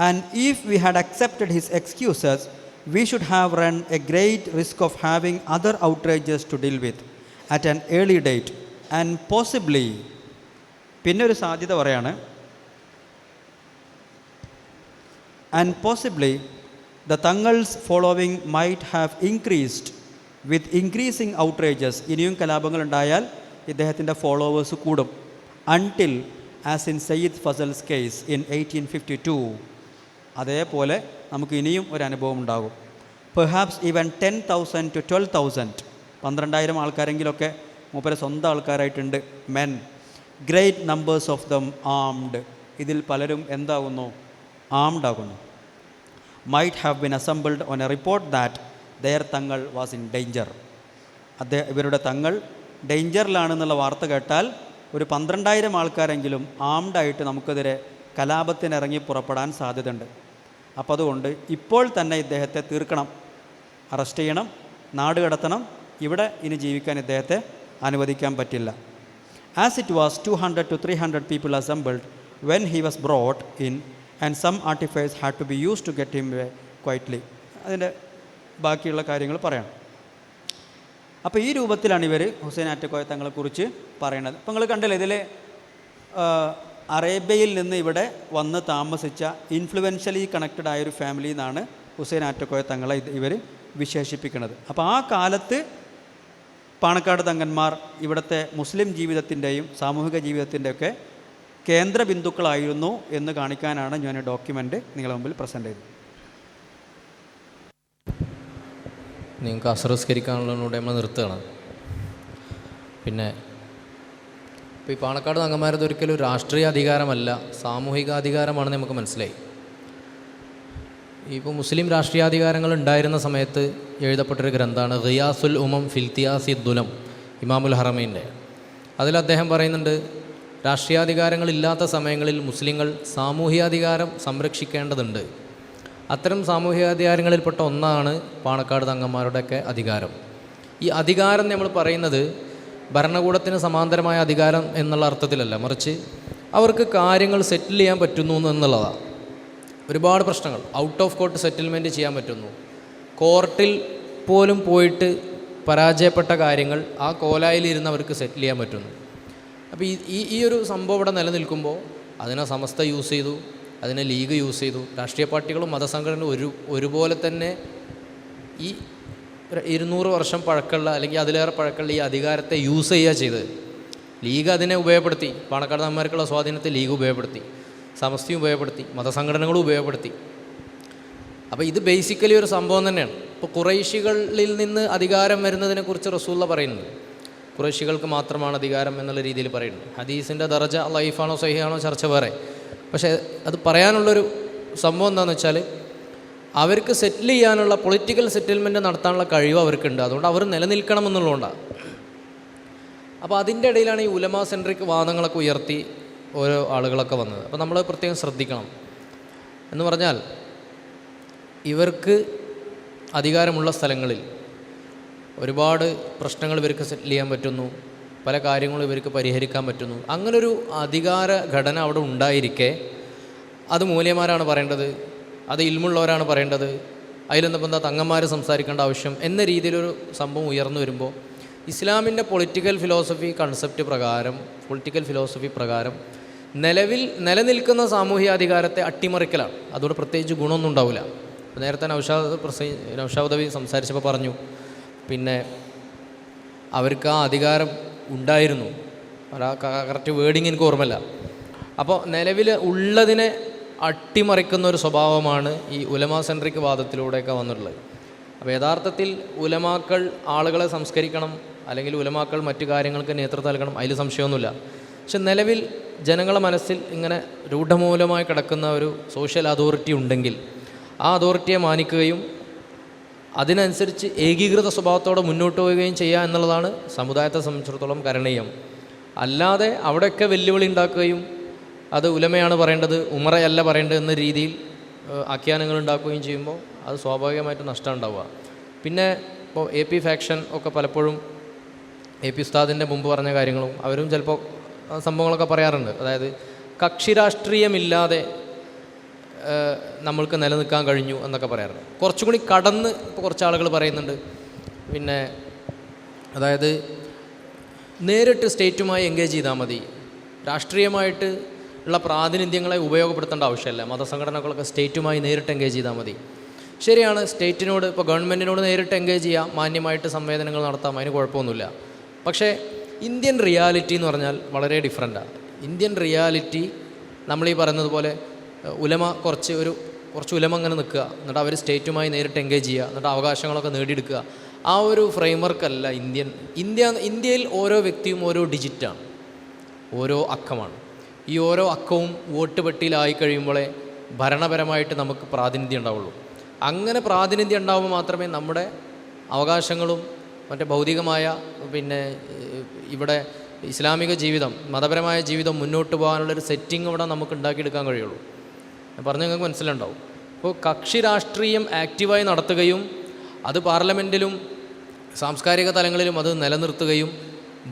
and if we had accepted his excuses we should have run a great risk of having other outrages to deal with at an early date and possibly. പിന്നെ ഒരു സാധ്യത പറയാണ്, and possibly the Tangals following might have increased with increasing outrages. ഇനിയും കലാപങ്ങൾ ഉണ്ടായാൽ ഇദ്ദേഹത്തിൻ്റെ ഫോളോവേഴ്സ് കൂടും. until as in Sayyid Fazal's case in 1852. അതേപോലെ നമുക്ക് ഇനിയും ഒരു അനുഭവം ഉണ്ടാകും. perhaps even 10,000 to 12,000, 12,000 ആൾക്കാരെങ്കിലൊക്കെ മൂപ്പരെ സ്വന്തം ആൾക്കാരായിട്ടുണ്ട്. men, great numbers of them armed. ഇതിൽ പലരും എന്താകുന്നു? ആംഡ് ആകുന്നു. might have been assembled on a report that their Thangal was in danger. ഇവരുടെ തങ്ങൾ ഡേഞ്ചറിലാണെന്നുള്ള വാർത്ത കേട്ടാൽ ഒരു 12,000 ആൾക്കാരെങ്കിലും ആംഡായിട്ട് നമുക്കെതിരെ കലാപത്തിനിറങ്ങി പുറപ്പെടാൻ സാധ്യതയുണ്ട്. അപ്പോൾ അതുകൊണ്ട് ഇപ്പോൾ തന്നെ ഇദ്ദേഹത്തെ തീർക്കണം, അറസ്റ്റ് ചെയ്യണം, നാട് കടത്തണം. ഇവിടെ ഇനി ജീവിക്കാൻ ഇദ്ദേഹത്തെ അനുവദിക്കാൻ പറ്റില്ല. As it was 200 to 300 people assembled when he was brought in and some artifice had to be used to get him away quietly. അതിൻ്റെ ബാക്കിയുള്ള കാര്യങ്ങൾ പറയണം. അപ്പോൾ ഈ രൂപത്തിലാണ് ഇവർ ഹുസൈൻ ആറ്റക്കോയ തങ്ങളെക്കുറിച്ച് പറയുന്നത്. അപ്പോൾ നിങ്ങൾ കണ്ടില്ലേ, ഇതിൽ അറേബ്യയിൽ നിന്ന് ഇവിടെ വന്ന് താമസിച്ച ഇൻഫ്ലുവൻഷ്യലി കണക്റ്റഡ് ആയൊരു ഫാമിലി എന്നാണ് ഹുസൈൻ ആറ്റക്കോയ തങ്ങളെ ഇവർ വിശേഷിപ്പിക്കുന്നത്. അപ്പോൾ ആ കാലത്ത് പാണക്കാട് തങ്ങന്മാർ ഇവിടുത്തെ മുസ്ലിം ജീവിതത്തിൻ്റെയും സാമൂഹിക ജീവിതത്തിൻ്റെയൊക്കെ കേന്ദ്ര ബിന്ദുക്കളായിരുന്നു എന്ന് കാണിക്കാനാണ് ഞാൻ ഡോക്യുമെൻ്റ് നിങ്ങളുടെ മുമ്പിൽ പ്രസൻറ്റ് ചെയ്തത്. നിങ്ങൾക്ക് അസംസ്കരിക്കാനുള്ളതിലൂടെ നമ്മൾ നിർത്തുകയാണ്. പിന്നെ ഇപ്പോൾ ഈ പാണക്കാട് തങ്ങന്മാരത് ഒരിക്കലും രാഷ്ട്രീയ അധികാരമല്ല, സാമൂഹിക അധികാരമാണെന്ന് നമുക്ക് മനസ്സിലായി. ഇപ്പോൾ മുസ്ലിം രാഷ്ട്രീയാധികാരങ്ങൾ ഉണ്ടായിരുന്ന സമയത്ത് എഴുതപ്പെട്ടൊരു ഗ്രന്ഥമാണ് ഖിയാസുൽ ഉമം ഫിൽത്തിയാസി ദുലം, ഇമാമുൽ ഹറമൈൻ്റെ. അതിൽ അദ്ദേഹം പറയുന്നുണ്ട്, രാഷ്ട്രീയാധികാരങ്ങളില്ലാത്ത സമയങ്ങളിൽ മുസ്ലിങ്ങൾ സാമൂഹികാധികാരം സംരക്ഷിക്കേണ്ടതുണ്ട്. അത്തരം സാമൂഹികാധികാരങ്ങളിൽപ്പെട്ട ഒന്നാണ് പാണക്കാട് തങ്ങന്മാരുടെയൊക്കെ അധികാരം. ഈ അധികാരം നമ്മൾ പറയുന്നത് ഭരണകൂടത്തിന് സമാന്തരമായ അധികാരം എന്നുള്ള അർത്ഥത്തിലല്ല, മറിച്ച് അവർക്ക് കാര്യങ്ങൾ സെറ്റിൽ ചെയ്യാൻ പറ്റുന്നു എന്നുള്ളതാണ്. ഒരുപാട് പ്രശ്നങ്ങൾ ഔട്ട് ഓഫ് കോർട്ട് സെറ്റിൽമെൻറ്റ് ചെയ്യാൻ പറ്റുന്നു. കോർട്ടിൽ പോലും പോയിട്ട് പരാജയപ്പെട്ട കാര്യങ്ങൾ ആ കോലായിലിരുന്ന് അവർക്ക് സെറ്റിൽ ചെയ്യാൻ പറ്റുന്നു. അപ്പോൾ ഈ ഒരു സംഭവം ഇവിടെ നിലനിൽക്കുമ്പോൾ അതിനെ സമസ്ത യൂസ് ചെയ്തു, അതിനെ ലീഗ് യൂസ് ചെയ്തു. രാഷ്ട്രീയ പാർട്ടികളും മതസംഘടനകളും ഒരുപോലെ തന്നെ ഈ 200 വർഷം പഴക്കമുള്ള അല്ലെങ്കിൽ അതിലേറെ പഴക്കമുള്ള ഈ അധികാരത്തെ യൂസ് ചെയ്യുക ചെയ്തത്. ലീഗ് അതിനെ ഉപയോഗപ്പെടുത്തി, പാണക്കാട് തങ്ങന്മാർക്കുള്ള സ്വാധീനത്തെ ലീഗ് ഉപയോഗപ്പെടുത്തി, സമസ്തയും ഉപയോഗപ്പെടുത്തി, മതസംഘടനകളും ഉപയോഗപ്പെടുത്തി. അപ്പോൾ ഇത് ബേസിക്കലി ഒരു സംഭവം തന്നെയാണ്. ഇപ്പോൾ ഖുറൈശികളിൽ നിന്ന് അധികാരം വരുന്നതിനെക്കുറിച്ച് റസൂലുള്ള പറയുന്നുണ്ട്. ഖുറൈശികൾക്ക് മാത്രമാണ് അധികാരം എന്നുള്ള രീതിയിൽ പറയുന്നുണ്ട്. ഹദീസിൻ്റെ ദർജ ലൈഫാണോ സഹിയാണോ ചർച്ച വേറെ. പക്ഷേ അത് പറയാനുള്ളൊരു സംഭവം എന്താണെന്ന് വെച്ചാൽ അവർക്ക് സെറ്റിൽ ചെയ്യാനുള്ള പൊളിറ്റിക്കൽ സെറ്റിൽമെൻറ്റ് നടത്താനുള്ള കഴിവ് അവർക്കുണ്ട്. അതുകൊണ്ട് അവർ നിലനിൽക്കണം എന്നുള്ളതുകൊണ്ടാണ്. അപ്പോൾ അതിൻ്റെ ഇടയിലാണ് ഈ ഉലമാ സെൻട്രിക് വാദങ്ങളൊക്കെ ഉയർത്തി ഓരോ ആളുകളൊക്കെ വന്നത്. അപ്പോൾ നമ്മൾ പ്രത്യേകം ശ്രദ്ധിക്കണം. എന്ന് പറഞ്ഞാൽ ഇവർക്ക് അധികാരമുള്ള സ്ഥലങ്ങളിൽ ഒരുപാട് പ്രശ്നങ്ങൾ ഇവർക്ക് സെറ്റിൽ ചെയ്യാൻ പറ്റുന്നു, പല കാര്യങ്ങളും ഇവർക്ക് പരിഹരിക്കാൻ പറ്റുന്നു. അങ്ങനൊരു അധികാര ഘടന അവിടെ ഉണ്ടായിരിക്കെ അത് മൂല്യന്മാരാണ് പറയേണ്ടത്, അത് ഇൽമുള്ളവരാണ് പറയേണ്ടത്, അതിലെന്താ എന്താ തങ്ങന്മാർ സംസാരിക്കേണ്ട ആവശ്യം എന്ന രീതിയിലൊരു സംഭവം ഉയർന്നു വരുമ്പോൾ ഇസ്ലാമിൻ്റെ പൊളിറ്റിക്കൽ ഫിലോസഫി കൺസെപ്റ്റ് പ്രകാരം, പൊളിറ്റിക്കൽ ഫിലോസഫി പ്രകാരം നിലനിൽക്കുന്ന സാമൂഹ്യാധികാരത്തെ അട്ടിമറിക്കലാണ്. അതുകൊണ്ട് പ്രത്യേകിച്ച് ഗുണമൊന്നും ഉണ്ടാവില്ല. നേരത്തെ നൗഷാദ് സംസാരിച്ചപ്പോൾ പറഞ്ഞു, പിന്നെ അവർക്ക് ആ അധികാരം ഉണ്ടായിരുന്നു, കറക്റ്റ് വേർഡിങ് എനിക്ക് ഓർമ്മയില്ല. അപ്പോൾ നിലവിൽ ഉള്ളതിനെ അട്ടിമറിക്കുന്ന ഒരു സ്വഭാവമാണ് ഈ ഉലമാ സെൻട്രിക് വാദത്തിലൂടെയൊക്കെ വന്നിട്ടുള്ളത്. അപ്പോൾ യഥാർത്ഥത്തിൽ ഉലമാക്കൾ ആളുകളെ സംസ്കരിക്കണം, അല്ലെങ്കിൽ ഉലമാക്കൾ മറ്റു കാര്യങ്ങൾക്ക് നേതൃത്വം നൽകണം, അതിൽ സംശയമൊന്നുമില്ല. പക്ഷെ നിലവിൽ ജനങ്ങളുടെ മനസ്സിൽ ഇങ്ങനെ രൂഢമൂലമായി കിടക്കുന്ന ഒരു സോഷ്യൽ അതോറിറ്റി ഉണ്ടെങ്കിൽ ആ അതോറിറ്റിയെ മാനിക്കുകയും അതിനനുസരിച്ച് ഏകീകൃത സ്വഭാവത്തോടെ മുന്നോട്ട് പോവുകയും ചെയ്യുക എന്നുള്ളതാണ് സമുദായത്തെ സംബന്ധിച്ചിടത്തോളം കരണീയം. അല്ലാതെ അവിടെയൊക്കെ വെല്ലുവിളി ഉണ്ടാക്കുകയും അത് ഉലമയാണ് പറയേണ്ടത്, ഉമറയല്ല പറയേണ്ടത് എന്ന രീതിയിൽ ആഖ്യാനങ്ങൾ ഉണ്ടാക്കുകയും ചെയ്യുമ്പോൾ അത് സ്വാഭാവികമായിട്ടും നഷ്ടം ഉണ്ടാവുക. പിന്നെ ഇപ്പോൾ AP ഫാക്ഷൻ ഒക്കെ പലപ്പോഴും AP ഉസ്താദിൻ്റെ മുമ്പ് പറഞ്ഞ കാര്യങ്ങളും അവരും ചിലപ്പോൾ സംഭവങ്ങളൊക്കെ പറയാറുണ്ട്. അതായത് കക്ഷി രാഷ്ട്രീയമില്ലാതെ നമ്മൾക്ക് നിലനിൽക്കാൻ കഴിഞ്ഞു എന്നൊക്കെ പറയാറുണ്ട്. കുറച്ചും കൂടി കടന്ന് ഇപ്പോൾ കുറച്ച് ആളുകൾ പറയുന്നുണ്ട്. പിന്നെ അതായത് നേരിട്ട് സ്റ്റേറ്റുമായി എൻഗേജ് ചെയ്താൽ മതി, രാഷ്ട്രീയമായിട്ട് ഉള്ള പ്രാതിനിധ്യങ്ങളെ ഉപയോഗപ്പെടുത്തേണ്ട ആവശ്യമില്ല, മതസംഘടനകളൊക്കെ സ്റ്റേറ്റുമായി നേരിട്ട് എൻഗേജ് ചെയ്താൽ മതി. ശരിയാണ്, സ്റ്റേറ്റിനോട് ഇപ്പോൾ ഗവൺമെൻറ്റിനോട് നേരിട്ട് എൻഗേജ് ചെയ്യാം, മാന്യമായിട്ട് സംവേദനങ്ങൾ നടത്താം, അതിന് കുഴപ്പമൊന്നുമില്ല. പക്ഷേ ഇന്ത്യൻ റിയാലിറ്റി എന്ന് പറഞ്ഞാൽ വളരെ ഡിഫറെൻറ്റാണ്. ഇന്ത്യൻ റിയാലിറ്റി നമ്മളീ പറയുന്നത് പോലെ ഉലമ കുറച്ച് ഉലമ അങ്ങനെ നിൽക്കുക, എന്നിട്ട് അവർ സ്റ്റേറ്റുമായി നേരിട്ട് എൻഗേജ് ചെയ്യുക, എന്നിട്ട് അവകാശങ്ങളൊക്കെ നേടിയെടുക്കുക, ആ ഒരു ഫ്രെയിംവർക്കല്ല ഇന്ത്യയിൽ ഓരോ വ്യക്തിയും ഓരോ ഡിജിറ്റാണ്, ഓരോ അക്കമാണ്. ഈ ഓരോ അക്കവും വോട്ട് പെട്ടിയിലായി കഴിയുമ്പോഴേ ഭരണപരമായിട്ട് നമുക്ക് പ്രാതിനിധ്യം ഉണ്ടാവുള്ളൂ. അങ്ങനെ പ്രാതിനിധ്യം ഉണ്ടാകുമ്പോൾ മാത്രമേ നമ്മുടെ അവകാശങ്ങളും മറ്റേ ഭൗതികമായ പിന്നെ ഇവിടെ ഇസ്ലാമിക ജീവിതം, മതപരമായ ജീവിതം മുന്നോട്ട് പോകാനുള്ളൊരു സെറ്റിംഗ് ഇവിടെ നമുക്ക് ഉണ്ടാക്കിയെടുക്കാൻ കഴിയുള്ളൂ. ഞാൻ പറഞ്ഞ നിങ്ങൾക്ക് മനസ്സിലുണ്ടാവും. അപ്പോൾ കക്ഷി രാഷ്ട്രീയം ആക്റ്റീവായി നടത്തുകയും അത് പാർലമെൻറ്റിലും സാംസ്കാരിക തലങ്ങളിലും അത് നിലനിർത്തുകയും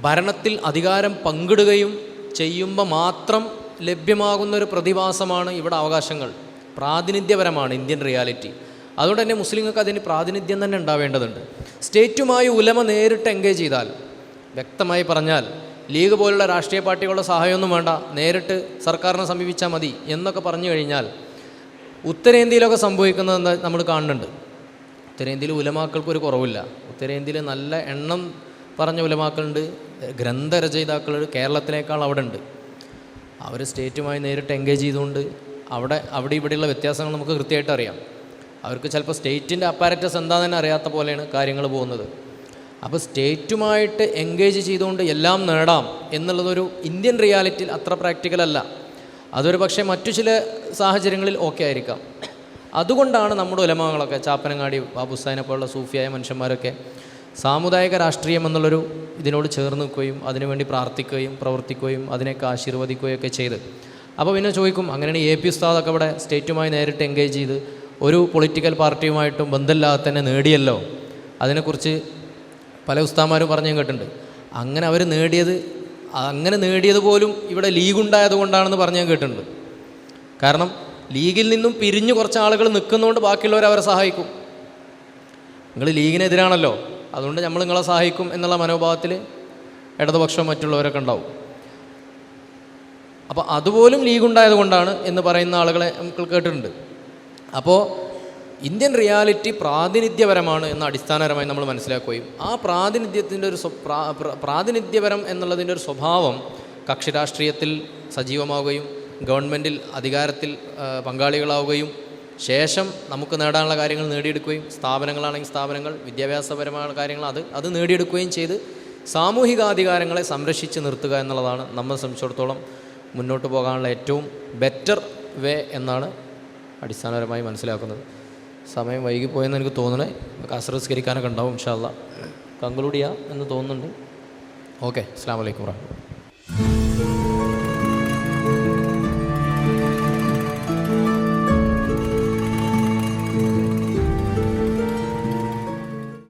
ഭരണത്തിൽ അധികാരം പങ്കിടുകയും ചെയ്യുമ്പോൾ മാത്രം ലഭ്യമാകുന്നൊരു പ്രതിഭാസമാണ് ഇവിടെ അവകാശങ്ങൾ. പ്രാതിനിധ്യപരമാണ് ഇന്ത്യൻ റിയാലിറ്റി. അതുകൊണ്ട് തന്നെ മുസ്ലിങ്ങൾക്ക് അതിന് പ്രാതിനിധ്യം തന്നെ ഉണ്ടാവേണ്ടതുണ്ട്. സ്റ്റേറ്റുമായി ഉലമ നേരിട്ട് എൻഗേജ് ചെയ്താൽ, വ്യക്തമായി പറഞ്ഞാൽ ലീഗ് പോലുള്ള രാഷ്ട്രീയ പാർട്ടികളുടെ സഹായമൊന്നും വേണ്ട, നേരിട്ട് സർക്കാരിനെ സമീപിച്ചാൽ മതി എന്നൊക്കെ പറഞ്ഞു കഴിഞ്ഞാൽ ഉത്തരേന്ത്യയിലൊക്കെ സംഭവിക്കുന്നത് നമ്മൾ കാണുന്നുണ്ട്. ഉത്തരേന്ത്യയിൽ ഉലമാക്കൾക്കൊരു കുറവില്ല. ഉത്തരേന്ത്യയിൽ നല്ല എണ്ണം പറഞ്ഞ ഉലമാക്കളുണ്ട്, ഗ്രന്ഥരചയിതാക്കളുണ്ട്, കേരളത്തിലേക്കാൾ അവിടെ ഉണ്ട്. അവർ സ്റ്റേറ്റുമായി നേരിട്ട് എൻഗേജ് ചെയ്തുകൊണ്ട് അവിടെ ഇവിടെയുള്ള വ്യത്യാസങ്ങൾ നമുക്ക് കൃത്യമായിട്ട് അറിയാം. അവർക്ക് ചിലപ്പോൾ സ്റ്റേറ്റിൻ്റെ അപ്പാരറ്റസ് എന്താണെന്ന് തന്നെ അറിയാത്ത പോലെയാണ് കാര്യങ്ങൾ പോകുന്നത്. അപ്പോൾ സ്റ്റേറ്റുമായിട്ട് എൻഗേജ് ചെയ്തുകൊണ്ട് എല്ലാം നേടാം എന്നുള്ളതൊരു ഇന്ത്യൻ റിയാലിറ്റിയിൽ അത്ര പ്രാക്ടിക്കലല്ല. അതൊരു പക്ഷേ മറ്റു ചില സാഹചര്യങ്ങളിൽ ഓക്കെ ആയിരിക്കാം. അതുകൊണ്ടാണ് നമ്മുടെ ഉലമാകളൊക്കെ, ചാപ്പനങ്ങാടി ബാബുസാനെ പോലുള്ള സൂഫിയായ മനുഷ്യന്മാരൊക്കെ സാമുദായിക രാഷ്ട്രീയം എന്നുള്ളൊരു ഇതിനോട് ചേർന്ന് നിൽക്കുകയും അതിനുവേണ്ടി പ്രാർത്ഥിക്കുകയും പ്രവർത്തിക്കുകയും അതിനെയൊക്കെ ആശീർവദിക്കുകയും ഒക്കെ ചെയ്ത്. അപ്പോൾ പിന്നെ ചോദിക്കും, അങ്ങനെയാണ് AP ഉസ്താദൊക്കെ ഇവിടെ സ്റ്റേറ്റുമായി നേരിട്ട് എൻഗേജ് ചെയ്ത് ഒരു പൊളിറ്റിക്കൽ പാർട്ടിയുമായിട്ടും ബന്ധമില്ലാതെ തന്നെ നേടിയല്ലോ. അതിനെക്കുറിച്ച് പല ഉസ്താദന്മാരും പറഞ്ഞു കേട്ടിട്ടുണ്ട്. അങ്ങനെ നേടിയത് പോലും ഇവിടെ ലീഗ് ഉണ്ടായത് കൊണ്ടാണെന്ന് പറഞ്ഞു കേട്ടിട്ടുണ്ട്. കാരണം ലീഗിൽ നിന്നും പിരിഞ്ഞ് കുറച്ച് ആളുകൾ നിൽക്കുന്നതുകൊണ്ട് ബാക്കിയുള്ളവർ അവരെ സഹായിക്കും. നിങ്ങൾ ലീഗിനെതിരാണല്ലോ, അതുകൊണ്ട് നമ്മൾ നിങ്ങളെ സഹായിക്കും എന്നുള്ള മനോഭാവത്തിൽ ഇടതുപക്ഷവും മറ്റുള്ളവരൊക്കെ ഉണ്ടാവും. അപ്പോൾ അതുപോലും ലീഗ് ഉണ്ടായത് കൊണ്ടാണ് എന്ന് പറയുന്ന ആളുകളെ നമുക്ക് കേട്ടിട്ടുണ്ട്. അപ്പോൾ ഇന്ത്യൻ റിയാലിറ്റി പ്രാതിനിധ്യപരമാണ് എന്ന അടിസ്ഥാനപരമായി നമ്മൾ മനസ്സിലാക്കുകയും ആ പ്രാതിനിധ്യത്തിൻ്റെ ഒരു പ്രാതിനിധ്യപരം എന്നുള്ളതിൻ്റെ ഒരു സ്വഭാവം കക്ഷി രാഷ്ട്രീയത്തിൽ സജീവമാവുകയും ഗവൺമെൻറ്റിൽ അധികാരത്തിൽ പങ്കാളികളാവുകയും ശേഷം നമുക്ക് നേടാനുള്ള കാര്യങ്ങൾ നേടിയെടുക്കുകയും സ്ഥാപനങ്ങളാണെങ്കിൽ സ്ഥാപനങ്ങൾ, വിദ്യാഭ്യാസപരമായ കാര്യങ്ങൾ അത് നേടിയെടുക്കുകയും ചെയ്ത് സാമൂഹികാധികാരങ്ങളെ സംരക്ഷിച്ച് നിർത്തുക എന്നുള്ളതാണ് നമ്മെ സംബന്ധിച്ചിടത്തോളം മുന്നോട്ട് പോകാനുള്ള ഏറ്റവും ബെറ്റർ വേ എന്നാണ് അടിസ്ഥാനപരമായി മനസ്സിലാക്കുന്നത്. സമയം വൈകിപ്പോയെന്ന് എനിക്ക് തോന്നണേ. അസ്രസ്കരിക്കാനൊക്കെ ഉണ്ടാവും. ഇൻഷാ അല്ലാഹ് കൺക്ലൂഡ് ചെയ്യാം എന്ന് തോന്നുന്നുണ്ട്. ഓക്കെ, അസ്സലാമു അലൈക്കും വറഹ്മത്തുള്ളാഹി.